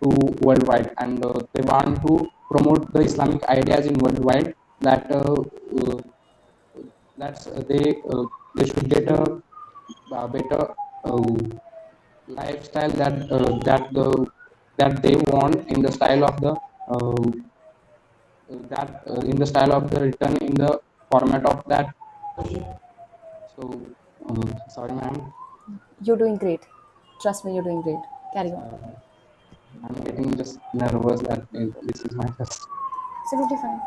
to worldwide, and they want to promote the Islamic ideas in worldwide, that that's they should get a better uh, lifestyle, that they want in the style of the in the style of the written in the format of that. So sorry, ma'am. You're doing great. Trust me, you're doing great. Carry on. I'm getting just nervous that this is my first. Absolutely fine.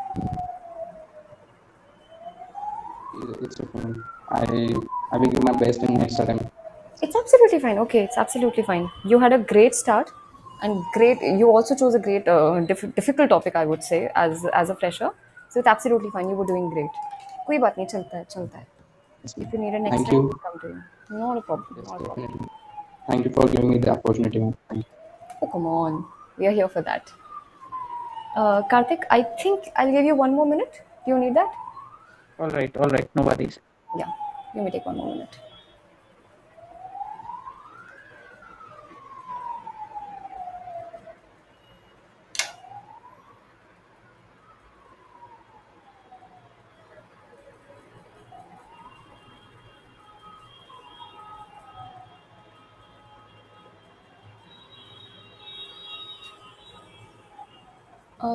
It's okay. I will give my best in next attempt. It's absolutely fine. Okay, it's absolutely fine. You had a great start, and great. You also chose a great, difficult topic, I would say, as a fresher. So it's absolutely fine. You were doing great. कोई बात नहीं चलता है चलता है. If you need it next Thank time, you. we'll come to you. Not a problem. Yes, Not a problem. definitely. Thank you for giving me the opportunity, ma'am. Thank you. Oh come on, we are here for that. Karthik, I think I'll give you 1 more minute. Do you need that? All right, no worries. Yeah, you may take 1 more minute.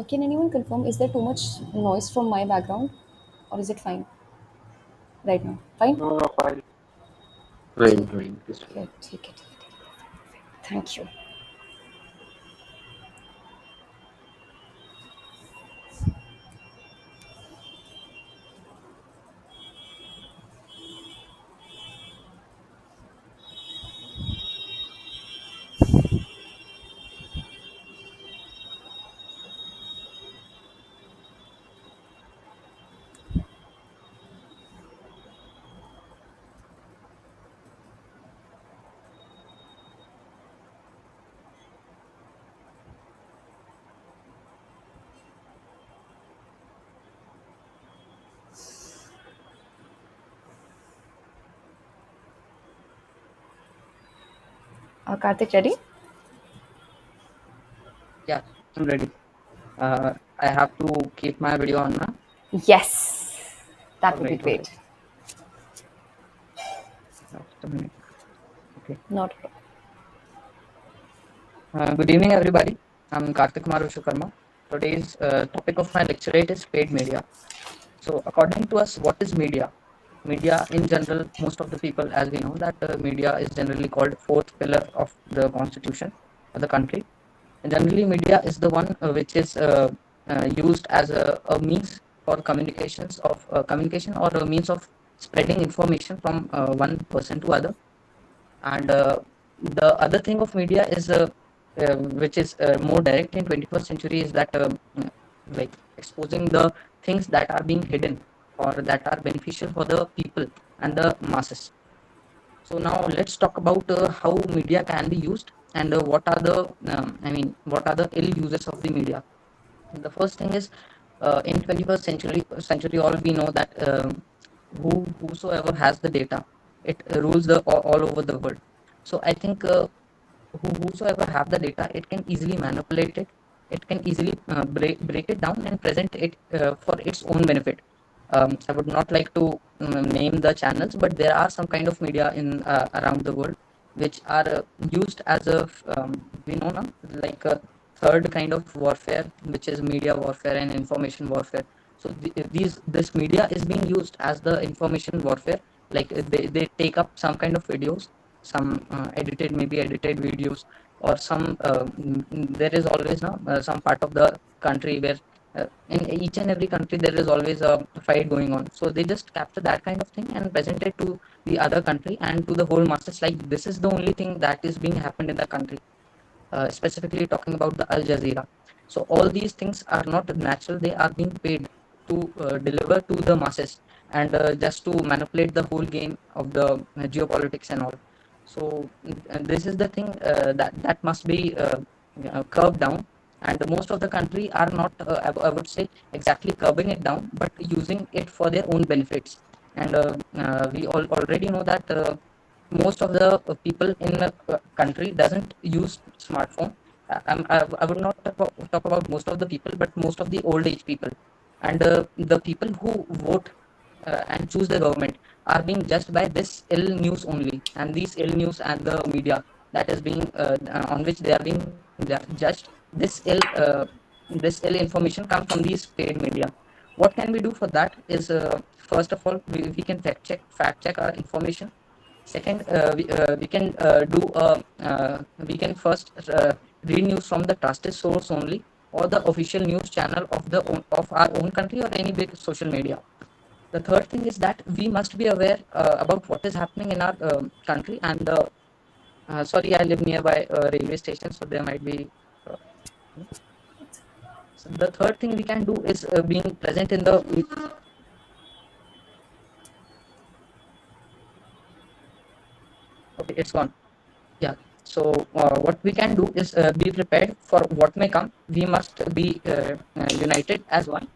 Can anyone confirm, is there too much noise from my background, or is it fine right now? Fine? No, no, fine. Fine, fine. Okay, take it. Thank you. Karthik, ready? Yeah, I'm ready. I have to keep my video on now. Yes, that would be Alright, alright. great. Just a minute. Okay. Not a problem. Good evening, everybody. I'm Karthik Kumar Vishakarma. Today's topic of my lecturate is paid media. So, according to us, what is media? Media, in general, most of the people, as we know, that media is generally called fourth pillar of the constitution of the country. And generally, media is the one which is used as a means for communication or a means of spreading information from one person to other. And the other thing of media is which is more direct in 21st century is that like exposing the things that are being hidden or that are beneficial for the people and the masses. So now let's talk about how media can be used and what are the what are the ill uses of the media. The first thing is in 21st century all we know that whosoever has the data, it rules the all over the world. So I think whosoever have the data, it can easily manipulate it. It can easily break it down and present it for its own benefit. I would not like to name the channels, but there are some kind of media in around the world which are used as a we know now like third kind of warfare, which is media warfare and information warfare. So this media is being used as the information warfare. Like they take up some kind of videos, some maybe edited videos, or some there is always some part of the country where in each and every country there is always a fight going on. So they just capture that kind of thing and present it to the other country and to the whole masses, like this is the only thing that is being happened in the country. Specifically talking about the Al Jazeera. So all these things are not natural; they are being paid to deliver to the masses and just to manipulate the whole game of the geopolitics and all. So this is the thing that must be curbed down. And most of the country are not, I would say, exactly curbing it down, but using it for their own benefits. And we already know that most of the people in the country doesn't use smartphone. I would not talk about most of the people, but most of the old age people and the people who vote and choose the government are being judged by this ill news only, and these ill news and the media that is being on which they are being judged. This ill information come from these paid media. What can we do for that is, first of all, we can fact check our information. Second, we can we can first read news from the trusted source only, or the official news channel of our own country, or any big social media. The third thing is that we must be aware about what is happening in our country. And sorry, I live nearby a railway station, so there might be. Uh, so the third thing we can do is being present in the. Okay, it's gone. Yeah. So what we can do is be prepared for what may come. We must be united as one,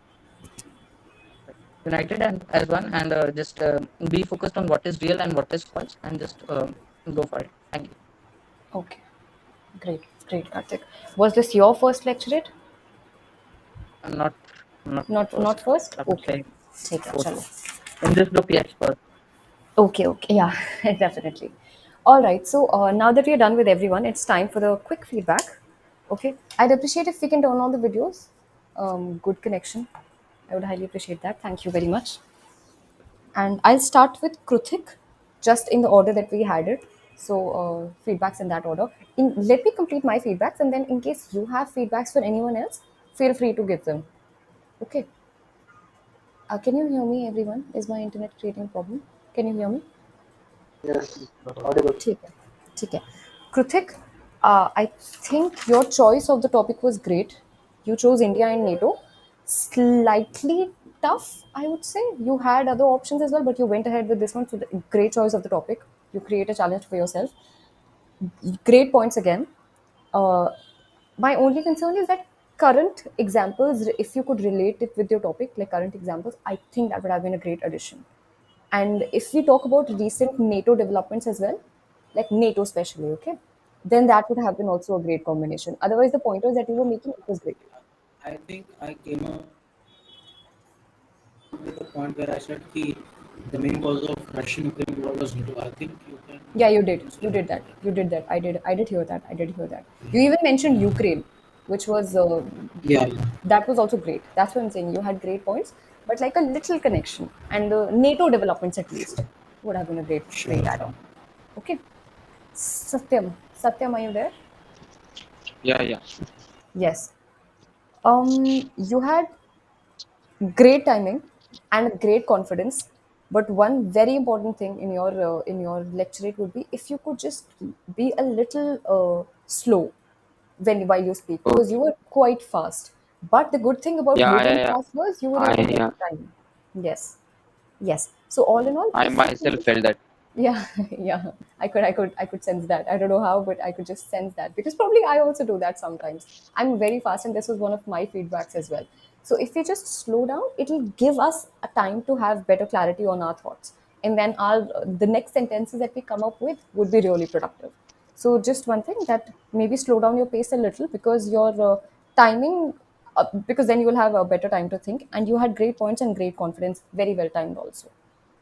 and as one, and just be focused on what is real and what is false, and just go for it. Thank you. Okay, great, great, Karthik. Was this your first lecturate? Not Not first. first? I would Okay. say Take it, fourth chalo. one. In this group, yes, first. Okay, okay, yeah, definitely. All right, so now that we're done with everyone, it's time for the quick feedback. Okay, I'd appreciate if we can turn on the videos. Good connection. I would highly appreciate that. Thank you very much. And I'll start with Kruthik, just in the order that we had it. So feedbacks in that order. Let me complete my feedbacks, and then in case you have feedbacks for anyone else, feel free to give them. Okay. Can you hear me, everyone? Is my internet creating a problem? Can you hear me? Yes, audible. ठीक है ठीक है Kruthik, I think your choice of the topic was great. You chose India and NATO. Slightly tough, I would say. You had other options as well, but you went ahead with this one. So, great choice of the topic. You create a challenge for yourself. Great points again. Uh, my only concern is that current examples, if you could relate it with your topic, like current examples, I think that would have been a great addition. And if we talk about recent NATO developments as well, like NATO especially, okay, then that would have been also a great combination. Otherwise, the pointers that you were making, it was great. I think I came up with a point where I said ki the main cause of Russian-Ukraine war was NATO. I think you can Yeah, you did. You consider did that. You did that. I did hear that. I did hear that. You even mentioned Ukraine, which was yeah, yeah. that was also great. That's what I'm saying. You had great points, but like a little connection, and the NATO developments at least would have been a great Sure. add-on. Okay, Satyam, are you there? Yeah, yeah. Yes. You had great timing and great confidence, but one very important thing in your lecturate would be if you could just be a little slow when while you speak, because you Okay. were quite fast. But the good thing about you Yeah, being yeah, yeah. fast was you were able to Yeah. time. Yes, yes. So all in all, I if you could myself just felt that. yeah, yeah. I could sense that. I don't know how, but I could just sense that because probably I also do that sometimes. I'm very fast, and this was one of my feedbacks as well. So if we just slow down, it'll give us a time to have better clarity on our thoughts, and then our the next sentences that we come up with would be really productive. So just one thing that maybe slow down your pace a little because your timing, because then you will have a better time to think, and you had great points and great confidence, very well timed also.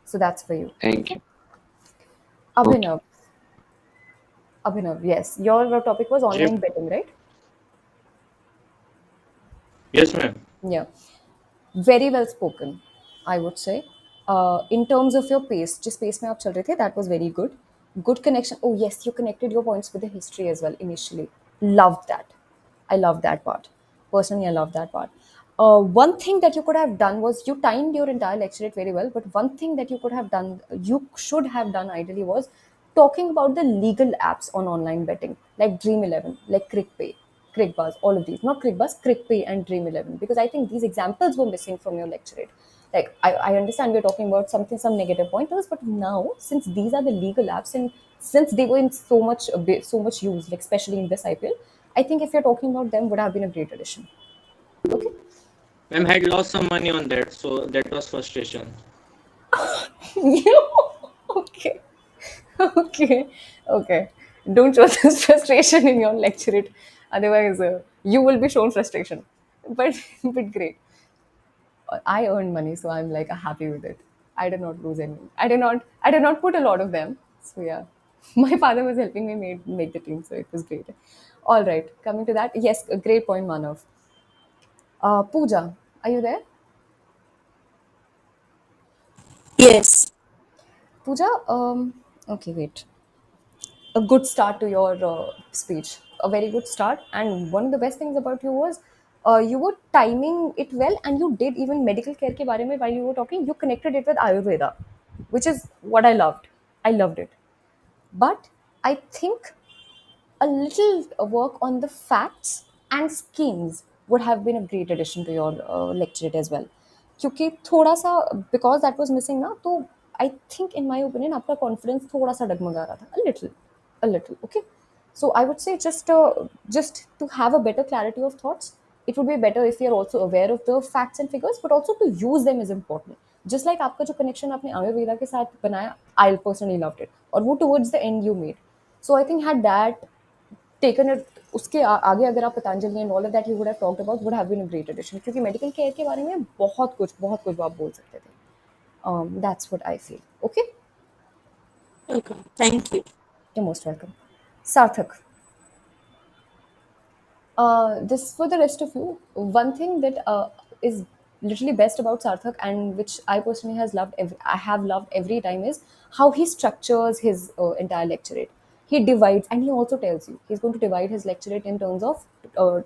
So that's for you. Thank Okay. you. Okay. Abhinav, yes. Your topic was Jim. online betting, right? Yes, ma'am. Yeah, very well spoken, I would say. In terms of your pace, जिस pace में आप चल रहे थे, that was very good. Good connection. Oh yes, you connected your points with the history as well initially. Loved that. I love that part. Personally, I love that part. One thing that you could have done was you timed your entire lecturate very well. But one thing that you could have done, you should have done ideally, was talking about the legal apps on online betting, like Dream 11, like CrickPay, CrickBuzz, all of these. Not CrickBuzz, CrickPay and Dream 11. Because I think these examples were missing from your lecturate. Like I understand we're talking about something, some negative pointers, but now since these are the legal apps and since they were in so much so much use, like especially in this IPL, I think if you're talking about them, would have been a great addition. Okay. Ma'am had lost some money on that, so that was frustration. Okay. Okay. Okay. Don't show this frustration in your lecturate. Otherwise, you will be shown frustration. But but great. I earned money, so I'm like happy with it. I did not lose any. I did not put a lot of them. So yeah. My father was helping me make the team, so it was great. All right. Coming to that, yes, a great point, Manav. Pooja, are you there? Yes. Pooja, okay, wait. A good start to your speech. A very good start. And one of the best things about you was you were timing it well, and you did even medical care ke bare mein while you were talking. You connected it with Ayurveda, which is what I loved. I loved it. But I think a little work on the facts and schemes would have been a great addition to your lecturate as well. क्योंकि थोड़ा सा because that was missing ना, तो I think in my opinion आपका confidence थोड़ा सा डगमगा रहा था, a little, okay. So I would say just to have a better clarity of thoughts, it would be better if you're also aware of the facts and figures, but also to use them is important. Just like आपका जो connection आपने आयुर्वेदा के साथ बनाया, I personally loved it, और वो towards the end you made. So I think had that taken it उसके आगे अगर आप Patanjali and all of that you would have talked about would have been a great addition, क्योंकि medical care के बारे में बहुत कुछ आप बोल सकते थे. That's what I feel. Okay. Okay. Thank you. You're most welcome. Sarthak, this for the rest of you. One thing that is literally best about Sarthak, and which I personally I have loved every time, is how he structures his entire lecturate. He divides, and he also tells you he's going to divide his lecturate in terms of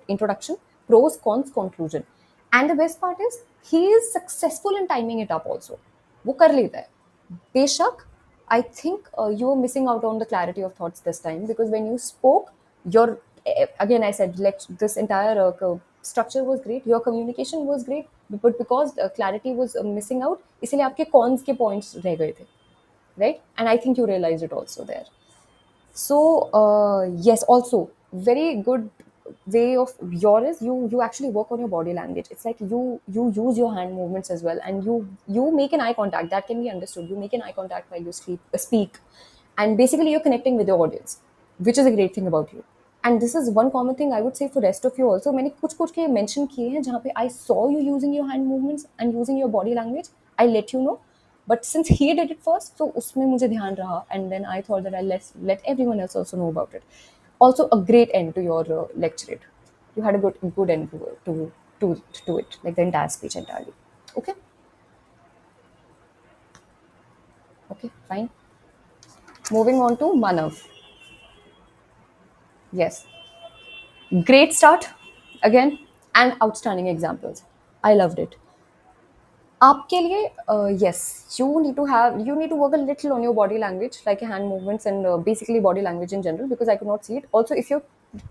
introduction, pros, cons, conclusion. And the best part is he is successful in timing it up also. वो कर लेता है. बेशक, I think you were missing out on the clarity of thoughts this time, because when you spoke, your again I said this entire structure was great, your communication was great, but because clarity was missing out, इसलिए आपके cons के points रह गए थे, right? And I think you realized it also there. So yes, also very good way of your is you actually work on your body language. It's like you use your hand movements as well, and you make an eye contact that can be understood. You make an eye contact while you speak, and basically you're connecting with your audience, which is a great thing about you. And this is one common thing I would say for rest of you also. मैंने कुछ कुछ के mention किए हैं जहाँ पे I saw you using your hand movements and using your body language. I let you know, but since he did it first, so उसमें मुझे ध्यान रहा, and then I thought that I let everyone else also know about it. Also, a great end to your lecturate. You had a good end to it, like the entire speech entirely. Okay, okay, fine. Moving on to Manav. Yes, great start again, and outstanding examples. I loved it. आपके लिए yes, you need to work a little on your body language, like your hand movements and basically body language in general, because I could not see it. Also, if you're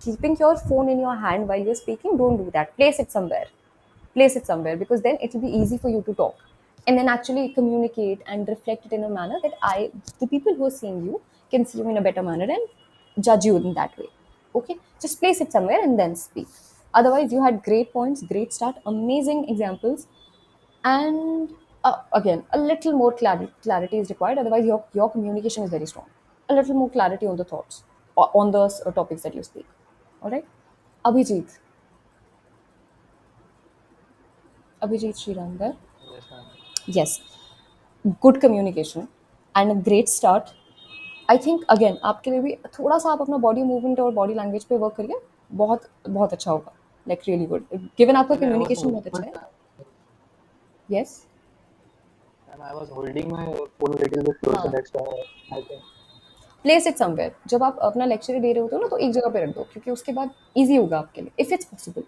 keeping your phone in your hand while you're speaking, don't do that. Place it somewhere, because then it will be easy for you to talk and then actually communicate and reflect it in a manner that the people who are seeing you can see you in a better manner and judge you in that way. Okay, just place it somewhere and then speak. Otherwise, you had great points, great start, amazing examples, and again a little more clarity is required. Otherwise, your communication is very strong. A little more clarity on the thoughts, on the topics that you speak. All right. Abhijit, Sriram there. Yes, ma'am. Yes, good communication and a great start. I think again आपके लिए भी थोड़ा सा आप अपना body movement और body language पे work करिए, बहुत बहुत अच्छा होगा. like really good. Given आपका Actually, I was communication holding बहुत my अच्छा है. Yes. I was holding my phone a little bit closer. हाँ. That's why I think. Place it somewhere. जब आप अपना लेक्चर दे रहे होते हो ना तो एक जगह पे रख दो क्योंकि उसके बाद इजी होगा आपके लिए. If it's possible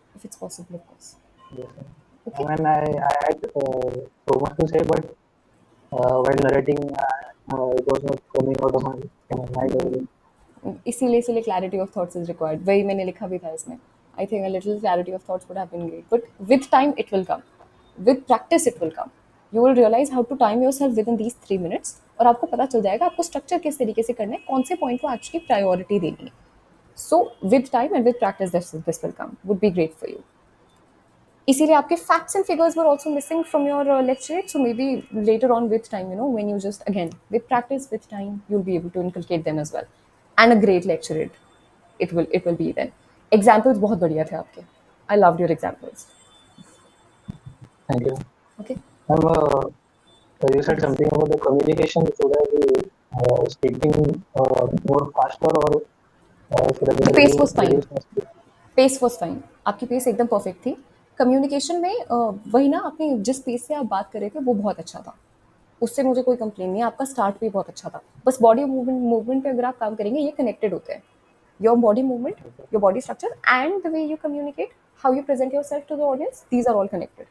of course. Yes, sir. Okay. I mean, I had so much to say, but while narrating, it was not coming out of my mind only. इसीलिए clarity of thoughts is required. वही मैंने लिखा भी था इसमें. I think a little clarity of thoughts would have been great but with time it will come. With practice it will come. You will realise how to time yourself within these 3 minutes और आपको पता चल जाएगा आपको structure किस तरीके से करना है, कौन से पॉइंट को एक्चुअली प्रायोरिटी देनी है. So with time and with practice this will come. Would be great for you. इसीलिए आपके facts and figures were also missing from your lecture. So may be later on with time, when you just again with practice with time you will be able to inculcate them as well. And a great lecture it will be then. Examples बहुत बढ़िया थे आपके. I loved your examples. Thank you. Okay. You said something about the communication. Should I be speaking more faster or should I be The pace was fine. reduce my speed? Pace was fine. आपकी pace एकदम perfect थी. Communication में वही ना, आपने जिस pace से आप बात कर रहे थे वो बहुत अच्छा था. उससे मुझे कोई कंप्लेन नहीं है. आपका स्टार्ट भी बहुत अच्छा था. बस बॉडी मूवमेंट पे अगर आप काम करेंगे, ये कनेक्टेड होते हैं. Your body movement, your body structure, and the way you communicate, how you present yourself to the audience, these are all connected.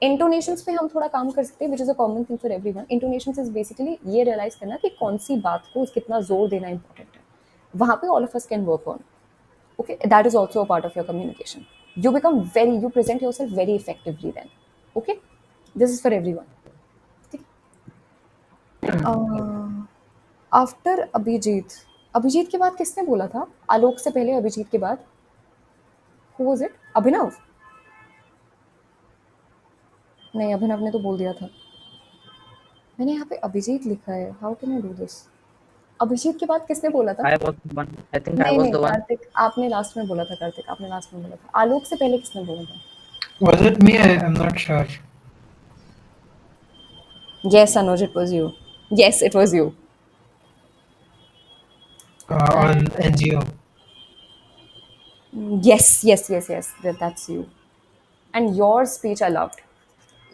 इंटोनेशंस पे हम थोड़ा काम कर सकते हैं, which is a common thing for everyone. Intonations is basically ये realize करना कि कौन सी बात को कितना जोर देना इंपॉर्टेंट है. वहाँ पे all of us can work on. Okay, that is also a part of your communication. You present yourself very effectively then. Okay, this is for everyone. After Abhijit के बाद किसने बोला था? आलोक से पहले अभिजीत के बाद हु वाज इट? अभिनव? नहीं, अभिनव ने तो बोल दिया था. मैंने यहाँ पे अभिजीत लिखा है. How can I do this? Abhijit के बाद किसने बोला था? I was the one. I think I नहीं was नहीं, the one. कार्तिक आपने लास्ट में बोला था. कार्तिक आपने लास्ट में बोला था. आलोक से पहले किसने बोला था? Was it me? I'm not sure. Yes, Anuj, it was you. Yes, it was you. On NGO. Yes. That's you. And your speech I loved.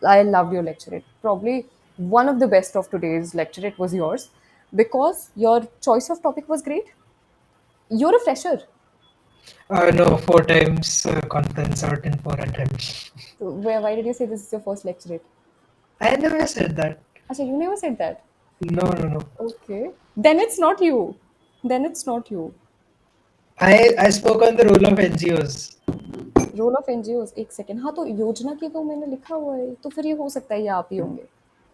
I loved your lecture. It probably one of the best of today's lecture. It was yours because your choice of topic was great. You're a fresher. No, 4 times conference out in 4 attempts. So why did you say this is your first lecture? I never said that. Achha, you never said that. No. Okay. Then it's not you. I spoke on the role of NGOs. Role of NGOs. एक second. हाँ, तो योजना की तो मैंने लिखा हुआ है, तो फिर ये हो सकता है ये आप ही होंगे.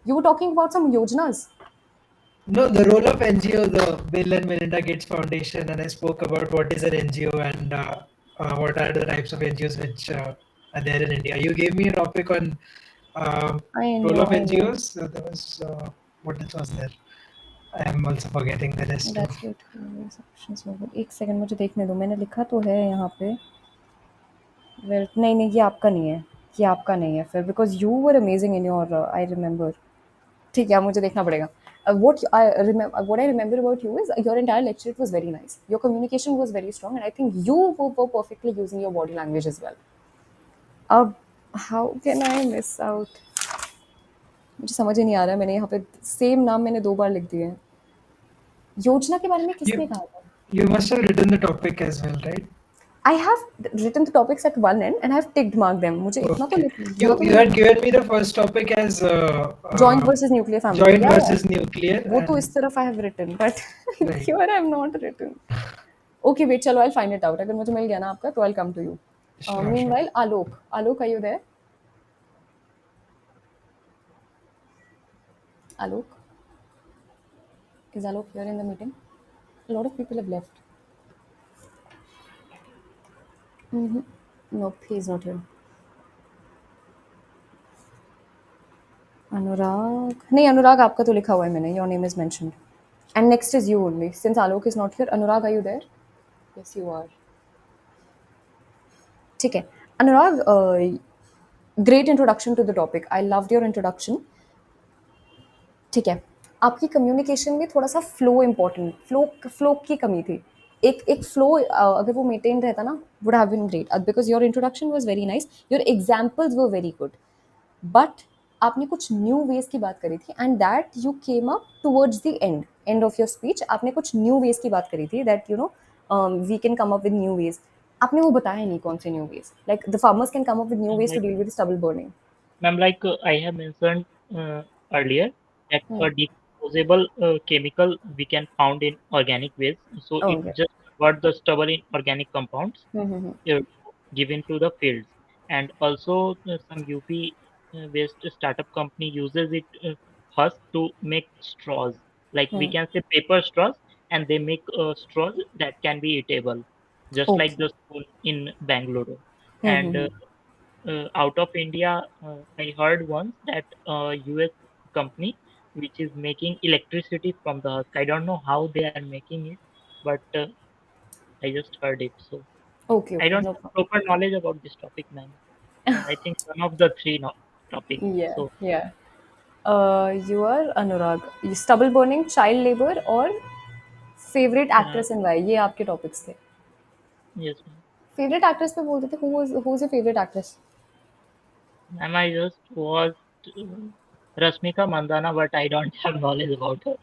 You were talking about some yojanas. No, the role of NGO, the Bill and Melinda Gates Foundation, and I spoke about what is an NGO and what are the types of NGOs which are there in India. You gave me a topic on I role of know. NGOs. So there was what else was there? I am also forgetting the rest too. That's it. Subscriptions होगा. एक second मुझे देखने दो. मैंने लिखा तो है यहाँ पे. Well, नहीं, ये आपका नहीं है फिर, because you were amazing in your I remember. ठीक है, अब मुझे देखना पड़ेगा. What I remember about you is your entire lecture, it was very nice. Your communication was very strong, and I think you were perfectly using your body language as well. अब how can I miss out? मुझे समझ ही नहीं आ रहा है. मैंने यहाँ पे same नाम मैंने 2 बार लिख दिए हैं. योजना के बारे में किसने कहा था? You must have written the topic as well, right? I have written the topics at one end and I have ticked marked them. मुझे इतना तो You had given me the first topic as joint versus nuclear family. Joint versus nuclear. वो तो इस तरफ I have written, but here I have not written. Okay, wait, चलो, I'll find it out. अगर मुझे मिल गया ना आपका, तो I'll come to you. Meanwhile, Alok, are you there? Alok? Is Alok here in the meeting? A lot of people have left. Nope, he's not here. अनुराग आपका तो लिखा हुआ है मैंने. Your name is mentioned. And next is you only. Since Alok is not here, Anurag, are you there? Yes, you are. ठीक है. Anurag, great introduction to the topic. I loved your introduction. ठीक है. आपकी communication में थोड़ा सा flow important, flow की कमी थी. एक एक फ्लो अगर वो मेंटेन रहता ना, would have been great, because your introduction was very nice, your examples were very good, but आपने कुछ न्यू वेज की बात करी थी, and that you came up towards the end of your speech, आपने कुछ न्यू वेज की बात करी थी, that we can come up with new ways. आपने वो बताया नहीं कौन से new ways, like the farmers can come up with new And ways to like deal with stubble burning. ma'am, like I have mentioned earlier that Hmm. a decomposable chemical we can found in organic waste. So it Okay. just convert the stubble in organic compounds Mm-hmm. uh, given to the fields. And also some UP waste startup company uses it husk to make straws. Like we Hmm. can say paper straws, and they make straws that can be eatable, just like Okay. the spoon in Bangalore. And Mm-hmm. out of India, I heard once that US company which is making electricity from the husk. I don't know how they are making it, but I just heard it. So Okay, I okay, don't no have problem. proper knowledge about this topic, ma'am. I think one of the three no topic. Yeah, So yeah. You are Anurag. Stubble burning, child labor, और favourite uh, actress in why, ये आपके topics थे. yes, ma'am. Favourite actress पे बोलते थे, who was your favorite actress? Ma'am, I just watched Rasmika Mandana, but I don't have knowledge about her.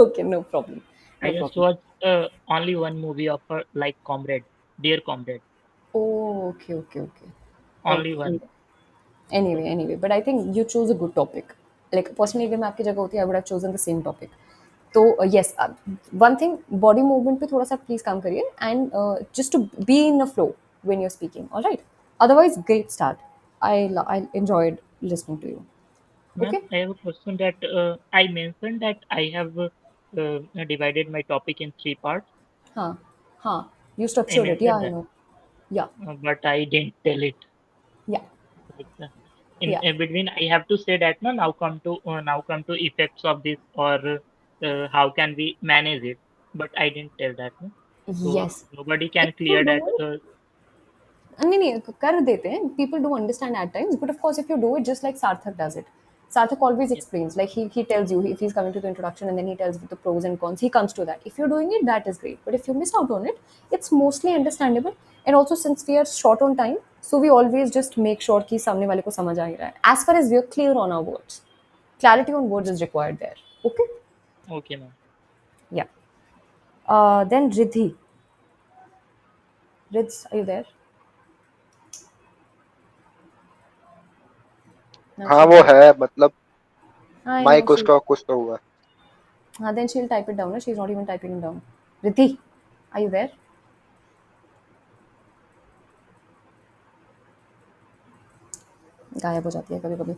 Okay, no problem. I No just problem. watched only one movie of her, like Comrade, Dear Comrade. Oh, okay, okay, okay. Only Okay. one. Anyway, anyway, but I think you chose a good topic. Like personally, अगर मैं आपकी जगह होती, I would have chosen the same topic. तो yes, one thing, body movement पे थोड़ा सा please काम करिए, and just to be in a flow when you're speaking. All right. Otherwise, great start. I enjoyed listening to you. Ma'am, Okay. I have a question that I mentioned that I have divided my topic in three parts. हाँ, हाँ. You I structured it. Yeah, mentioned I that, know. Yeah, but I didn't tell it. yeah, Like yeah. in between, I have to say that no, now come to effects of this, or how can we manage it. But I didn't tell that. No? So Yes. nobody If can you clear that. do, नहीं नहीं कर देते हैं, people do understand at times, but of course if you do it just like Sarthak does it, Sarthak always Yes, explains, like he tells you, if he's coming to the introduction and then he tells you the pros and cons, he comes to that. If you're doing it, that is great, but if you miss out on it, it's mostly understandable. And also since we are short on time, so we always just make sure कि सामने वाले को समझ आ ही रहा है, as far as we are clear on our words. Clarity on words is required there. Okay. okay, ma'am. Yeah. Then Riddhi. Rids, are you there? No, हाँ she's वो not. है मतलब I know माइक she. उसका कुछ तो हुआ. Then she'll type it down. No? She's not even typing it down. Riti, are you there? गायब हो जाती है कभी कभी.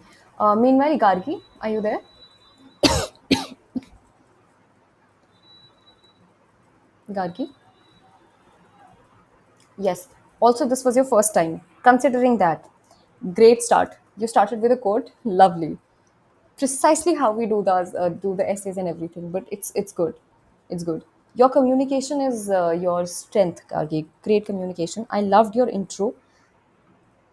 Meanwhile, Gargi, are you there? Gargi? Yes. Also, this was your first time. Considering that, great start. You started with a quote. Lovely. Precisely how we do the essays and everything. But it's good. It's good. Your communication is your strength, Gargi. Great communication. I loved your intro.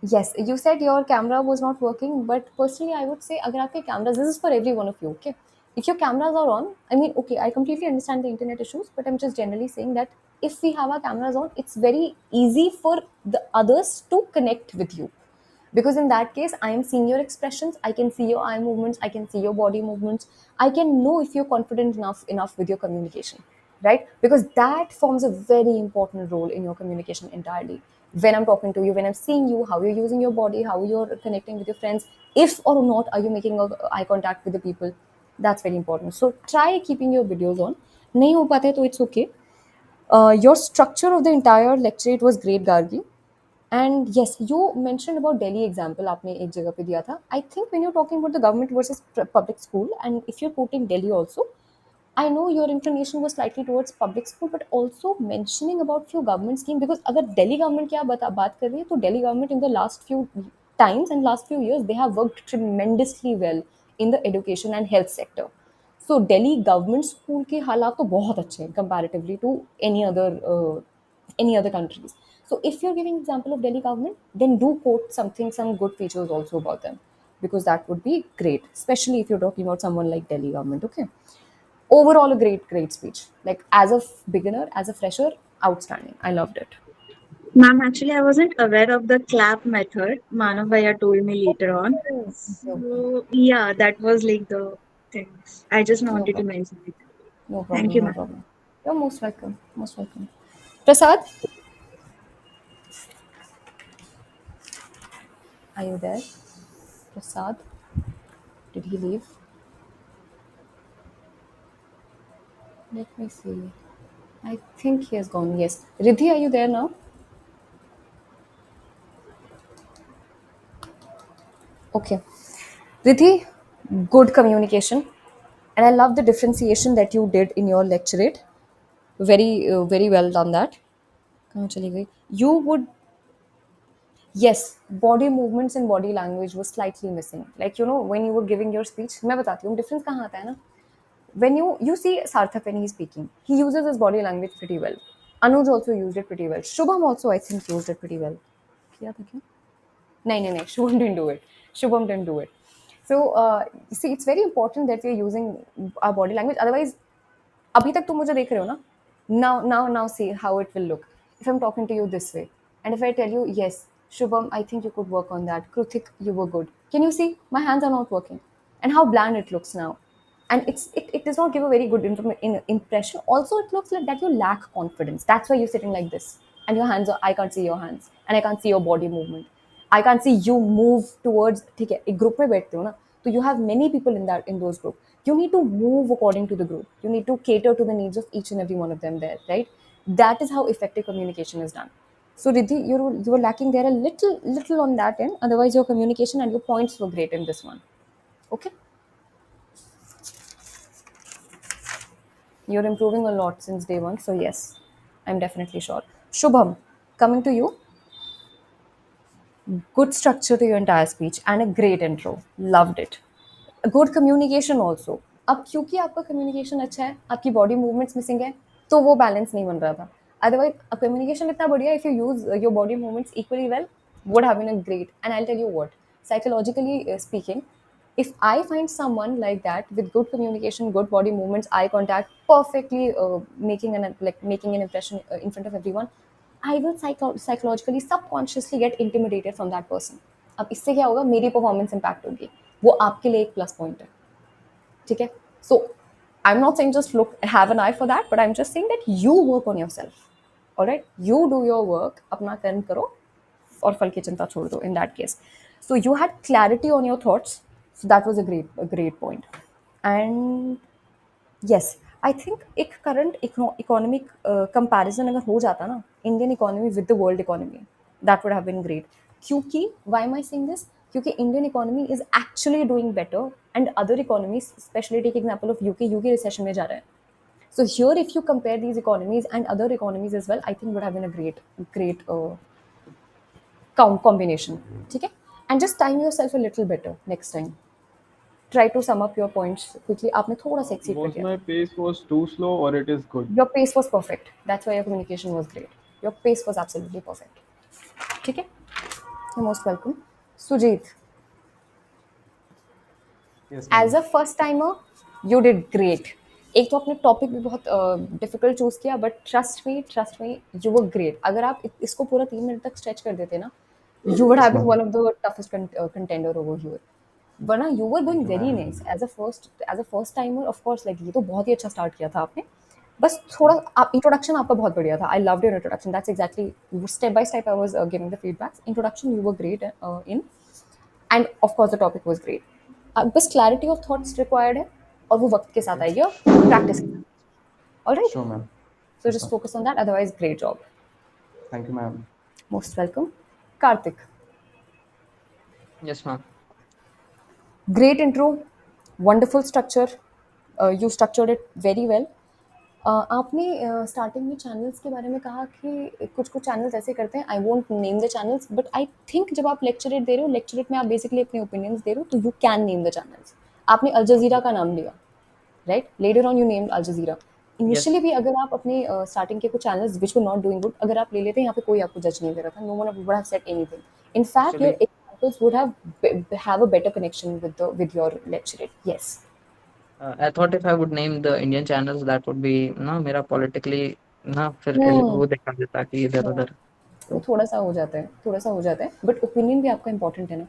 Yes, you said your camera was not working, but personally, I would say, अगर आपके cameras, this is for every one of you, okay? If your cameras are on, I mean, okay, I completely understand the internet issues, but I'm just generally saying that if we have our cameras on, it's very easy for the others to connect with you, because in that case I am seeing your expressions, I can see your eye movements, I can see your body movements, I can know if you're confident enough with your communication, right? Because that forms a very important role in your communication entirely. When I'm talking to you, when I'm seeing you, how you're using your body, how you're connecting with your friends, if or not are you making eye contact with the people, that's very important. So try keeping your videos on. नहीं हो पाते तो it's okay. Your structure of the entire lecture, it was great, Gargi. And yes, you mentioned about Delhi example आपने एक जगह पे दिया था. I think when you're talking about the government versus public school, and if you're quoting Delhi also, I know your inclination was slightly towards public school, but also mentioning about few government scheme, because अगर Delhi government की आप बात कर रही है, तो Delhi government in the last few times and last few years, they have worked tremendously well in the education and health sector. So Delhi government school के हालात तो बहुत अच्छे हैं comparatively to any other countries. So if you're giving example of Delhi government, then do quote some good features also about them, because that would be great, especially if you're talking about someone like Delhi government. Okay. Overall, a great speech. Like as a beginner, as a fresher, Outstanding. I loved it. Ma'am, actually, I wasn't aware of the clap method. Manav Bhaiya told me later on. Oh, okay, okay. So, yeah, that was like the things. I just No wanted to problem. mention it. No Thank problem. you, No ma'am. problem. You're most welcome. Most welcome. Prasad, are you there? Prasad, did he leave? Let me see. I think he has gone. Yes. Riddhi, are you there now? Okay. Riddhi, good communication. And I love the differentiation that you did in your lecturate. Very well done that. कहाँ चली गई? You would, yes, body movements and body language was slightly missing. Like, when you were giving your speech, मैं बताती हूँ, difference कहाँ आता है ना? When you see Sarthak when he's speaking, he uses his body language pretty well. Anuj also used it pretty well. Shubham also, I think, used it pretty well. किया था क्या? नहीं, Shubham didn't do it. Shubham didn't do it. So, see, it's very important that we're using our body language. Otherwise, अभी तक तुम मुझे देख रहे हो ना? Now, see how it will look. If I'm talking to you this way, and if I tell you, yes, Shubham, I think you could work on that. Krutik, you were good. Can you see? My hands are not working. And how bland it looks now. And it does not give a very good impression. Also, it looks like that you lack confidence. That's why you're sitting like this. And your hands are, I can't see your hands. And I can't see your body movement. I can't see you move towards, ठीक है, एक group में बैठते हो ना, तो you have many people in those group. You need to move according to the group. You need to cater to the needs of each and every one of them there, right? That is how effective communication is done. So Riddhi, you were lacking there a little on that end. Otherwise, your communication and your points were great in this one. Okay, you're improving a lot since day one. So yes, I'm definitely sure. Shubham, coming to you. Good structure to your entire speech and a great intro. Loved it. A good communication also. अब क्योंकि आपका communication अच्छा है, आपकी body movements missing है, तो वो balance नहीं बन रहा था. Otherwise, a communication इतना बढ़िया, if you use your body movements equally well, would have been a great. And I'll tell you what, psychologically speaking, if I find someone like that with good communication, good body movements, eye contact, perfectly making an impression in front of everyone, I will psychologically, subconsciously get intimidated from that person. अब इससे क्या होगा? मेरी performance impact होगी. वो आपके लिए एक plus point है. ठीक है? So I'm not saying just look, have an eye for that, but I'm just saying that you work on yourself. All right? You do your work. अपना कर्म करो और फल की चिंता छोड़ दो. In that case, so you had clarity on your thoughts. So that was a great point. And yes, I think एक current economic comparison अगर हो जाता ना, Indian economy with the world economy, that would have been great. क्योंकि why am I saying this? क्योंकि Indian economy is actually doing better and other economies, especially take example of UK recession में जा रहा है. So here, if you compare these economies and other economies as well, I think would have been a great combination. ठीक है? And just time yourself a little better next time. Try to sum up your points quickly. आपने थोड़ा सा exceed कर Was दिया. my pace was too slow or it is good? Your pace was perfect. That's why your communication was great. Your pace was absolutely perfect. ठीक है? You're most welcome. Sujit, Yes, ma'am. as a first timer, you did great. एक तो आपने topic भी बहुत difficult choose किया, but trust me you were great. अगर आप इसको पूरा 3 मिनट तक स्ट्रेच कर देते ना, you would Yes, have been ma'am. one of the toughest contender over here. वरना you were doing Thank you, very ma'am. nice as a first timer. Of course, like ये तो बहुत ही अच्छा स्टार्ट किया था आपने. बस थोड़ा आप इंट्रोडक्शन आपका बहुत बढ़िया था. I loved your introduction. That's exactly step by step I was giving the feedbacks. Introduction you were great in, end of course the topic was great. अब बस क्लैरिटी ऑफ थॉट्स रिक्वायर्ड है और वो वक्त के साथ Yes. आएगी और प्रैक्टिस के साथ. Alright, Sure, ma'am. So Yes, just ma'am. Focus on that. Otherwise great job. Thank you, ma'am. Most welcome. Kartik, Yes, ma'am. great intro, wonderful structure. You structured it very well. आपने starting में channels के बारे में कहा कि कुछ कुछ channels ऐसे करते हैं. I won't name the channels, but I think जब आप लेक्चरेट दे रहे हो, लेक्चरेट में आप बेसिकली अपने ओपिनियंस दे रहे हो, तो you can name the channels. आपने अल जजीरा का नाम लिया, right? Later on you name Al Jazeera. Initially Yes. भी अगर आप अपने स्टार्टिंग के कुछ channels which were not doing good अगर आप ले लेते, यहाँ पे कोई आपको जज नहीं कर रहा था. No one would have said anything. In fact your Actually, examples would have a better connection with your lecturate. Yes. I thought if I would name the Indian channels, that would be, mera politically ना फिर हम्म। वो दिखा देता कि इधर हाँ, उधर। वो तो थोड़ा सा हो जाता है, थोड़ा सा हो जाता है, बट ओपिनियन भी आपका इंपॉर्टेंट है ना।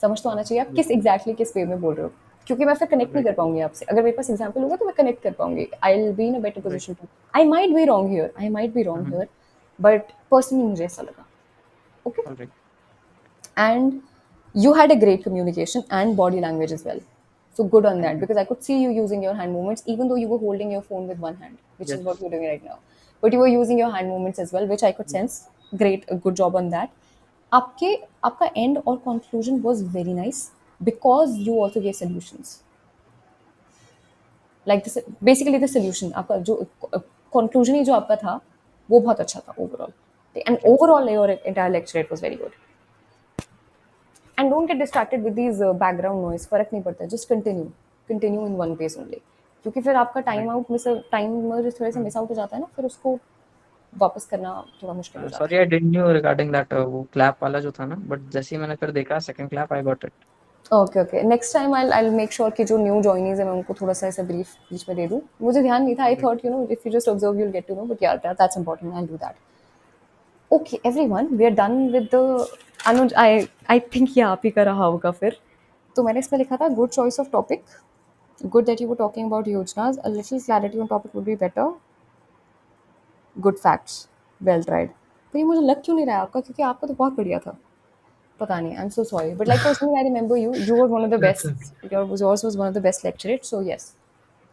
समझ तो आना चाहिए आप किस एग्जैक्टली किस वे में बोल रहे हो, क्योंकि मैं फिर कनेक्ट नहीं राइट। कर पाऊंगी आपसे। अगर मेरे पास एग्जाम्पल होगा तो मैं कनेक्ट कर पाऊंगी, I will be in a better right. Position to. I might be wrong here, I might be wrong here, but personally मुझे ऐसा लगा। Okay. Alright. And you had a great communication and body language as well. So good on thank that, you. because I could see you using your hand movements even though you were holding your phone with one hand, which is what yes. you're doing right now. But you were using your hand movements as well, which I could sense. Great, a good job on that. आपके आपका end or conclusion was very nice because you also gave solutions. Like this, basically the solution आपका जो conclusion ही जो आपका था वो बहुत अच्छा था overall. And thank you. overall your entire lecture it was very good. And don't get distracted with these background noise, फर्क नहीं पड़ता, just continue in one pace only, क्योंकि फिर आपका time right. Out miss, time थोड़े से miss out हो जाता है ना, फिर उसको वापस करना थोड़ा मुश्किल हो जाता sorry I didn't knew regarding that वो क्लैप वाला जो था ना, बट जैसे ही मैंने फिर देखा second clap I got it. है। Okay okay, next time I make sure कि जो न्यू जॉइनीज है मैं उनको थोड़ा सा ऐसा ब्रीफ बीच में दे दूँ। मुझे ध्यान नहीं था, I alright. Thought you know if you just observe you'll get to know, but yeah that's important, I'll do that. Okay everyone, we are done with the Anuj, I think ये आप ही का रहा होगा फिर। तो मैंने इसमें लिखा था good choice of topic, good that you were talking about yojanas, a little clarity on topic would be better, good facts, well tried. पर ये मुझे लग क्यों नहीं रहा है आपका, क्योंकि आपका तो बहुत बढ़िया था। पता नहीं, I am so sorry, but like personally I remember you were one of the That's okay. best, yours was one of the best lecturate, so yes,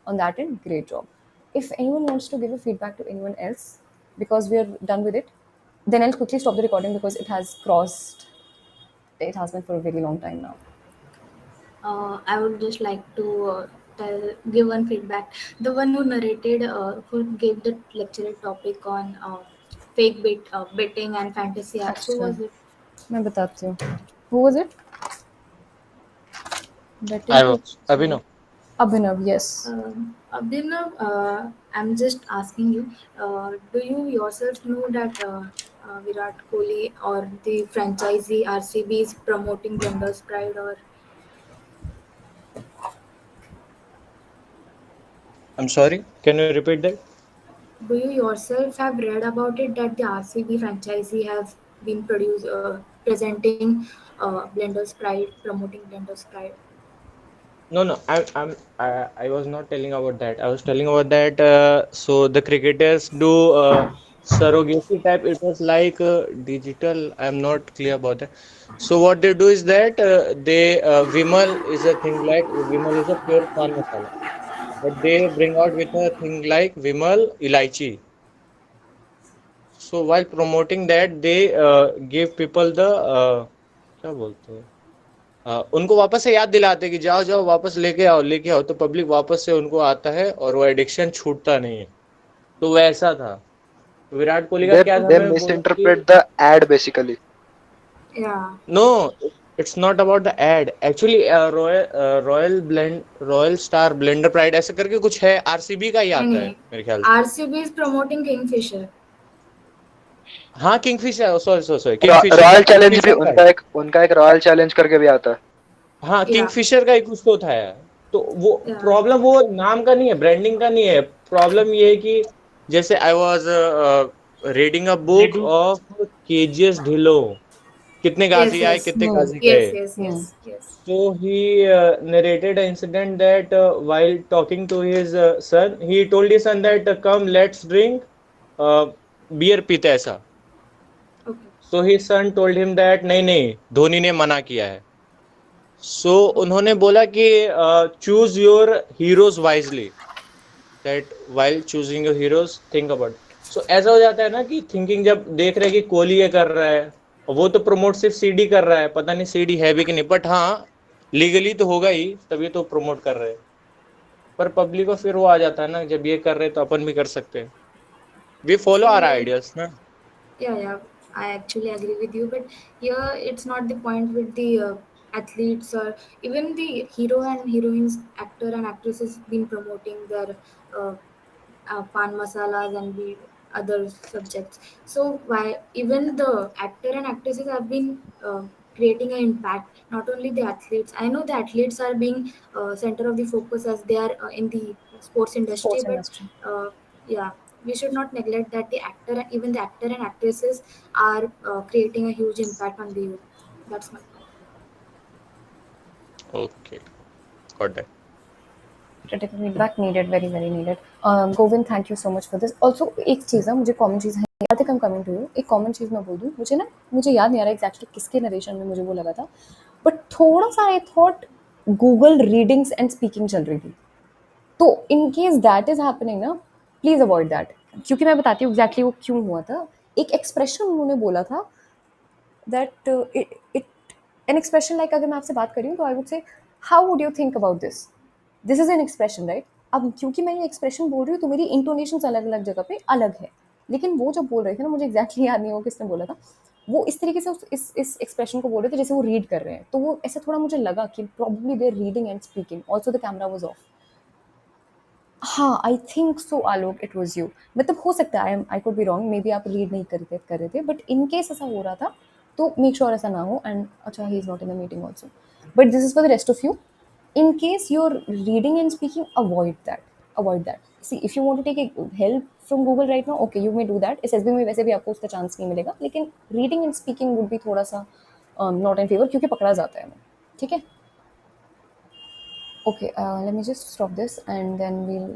on that end great job. If anyone wants to give a feedback to anyone else, because we are done with it, then I'll quickly stop the recording because it has crossed, it has been for a very long time now. I would just like to give one feedback. The one who narrated, who gave the lecture topic on betting and fantasy apps. Who अच्छा, was it? मैं बताती हूँ, who was it? Betting I पे was Abhinav. Abhinav, yes. Abhinav, I'm just asking you, do you yourself know that Virat Kohli or the franchisee RCB is promoting Blunder's Pride, or I'm sorry. Can you repeat that? do you yourself have read about it that the RCB franchisee has been presenting Blunder's Pride, promoting Blunder's Pride? No, no. I was not telling about that. I was telling about that. So the cricketers do surrogacy type. It was like digital. I'm not clear about that. So what they do is that they Vimal is a thing like Vimal is a pure pan masala, but they bring out with a thing like Vimal Ilaichi. So while promoting that, they give people the क्या बोलते हैं, उनको वापस से याद दिलाते हैं कि जाओ जाओ वापस लेके आओ, तो पब्लिक वापस से उनको आता है और वो एडिक्शन छूटता नहीं है। तो वैसा था। विराट कोहली का क्या था, They मैं बोला कि misinterpret the ad basically. Yeah. No, it's not about the ad actually. Royal Star Blender Pride ऐसे करके कुछ है, आरसीबी का ही No, आता है no. मेरे ख्याल से। RCB is promoting Kingfisher. हाँ Kingfisher, sorry sorry sorry, Kingfisher का रॉयल चैलेंज भी किंगफिशर का है। उनका एक रॉयल चैलेंज करके भी आता है। हाँ Yeah. किंगफिशर का ही कुछ तो था यार। तो वो Yeah. प्रॉब्लम वो नाम का नहीं है, ब्रांडिंग का नहीं है। प्रॉब्लम ये है कि जैसे I was reading a They book do. Of KGS ढिलो, कितने Yes, गाजी आए yes. कितने Hmm. गाजी गए। Yes, yes, Hmm. yes, yes. So he narrated an incident that while talking to his son, he told his son that come let's drink uh, beer पीते ऐसा। Okay. So he son told him that नहीं नहीं धोनी ने मना किया है। सो उन्होंने बोला कि choose your heroes wisely, that while choosing your heroes think about. So ऐसा हो जाता है ना कि थिंकिंग जब देख रहे हैं कि कोहली ये कर रहा है और वो तो प्रमोट सिर्फ सीडी कर रहा है, पता नहीं सीडी है भी कि नहीं, बट हाँ लीगली तो होगा ही, तभी तो प्रमोट कर रहे हैं। पर पब्लिक को फिर वो आ जाता है ना, जब ये कर रहे हैं तो अपन भी कर सकते हैं। We follow our So ideas ना। yeah, yeah, I actually agree with you. But here, it's not the point with the athletes or even the hero and heroines, actor and actresses been promoting their uh, pan masalas and the other subjects. So why even the actor and actresses have been creating an impact. Not only the athletes. I know the athletes are being center of the focus as they are in the sports industry, Sports but industry. uh, yeah, we should not neglect that even the actor and actresses are creating a huge impact on the youth. That's my point. Okay, got that. critical feedback needed, very very needed. Govind, thank you so much for this. Also एक चीज़ है, मुझे common चीज़ है, I think I am coming to you, एक common चीज़ मैं बोल दूँ, मुझे ना, मुझे याद नहीं आ रहा एग्जैक्टली किसके नरेशन में मुझे वो लगा था, बट थोड़ा सा I thought Google readings and speaking चल रही थी, तो in case that is happening ना, प्लीज अवॉइड दैट, क्योंकि मैं बताती हूँ एग्जैक्टली वो क्यों हुआ था. एक एक्सप्रेशन उन्होंने बोला था that it an expression like, अगर मैं आपसे बात कर रही हूँ तो I would say how would you think about this, this is an expression right. अब क्योंकि मैं ये एक्सप्रेशन बोल रही हूँ तो मेरी इंटोनेशन अलग अलग जगह पे अलग है, लेकिन वो जब बोल रहे थे ना, मुझे एग्जैक्टली याद नहीं हो किसने बोला था, वो इस तरीके से इस एक्सप्रेशन को बोल रहे थे जैसे वो रीड कर रहे हैं, तो वो ऐसे थोड़ा मुझे लगा कि probably their reading and speaking, also the camera was off. हाँ, I think so Alok, it was you, मतलब हो सकता है, I could be wrong, maybe आप रीड नहीं कर रहे थे, बट इन केस ऐसा हो रहा था तो मेक श्योर ऐसा ना हो. एंड अच्छा, he is not in the meeting also, but this is for the rest of you. In case you're reading and speaking, avoid that. See, if you want to take help from Google right now, okay, you may do that. इस SB में वैसे भी आपको उसका chance नहीं मिलेगा, लेकिन reading and speaking would be थोड़ा सा नॉट इन फेवर, क्योंकि पकड़ा जाता है. ठीक है, okay, let me just stop this and then we'll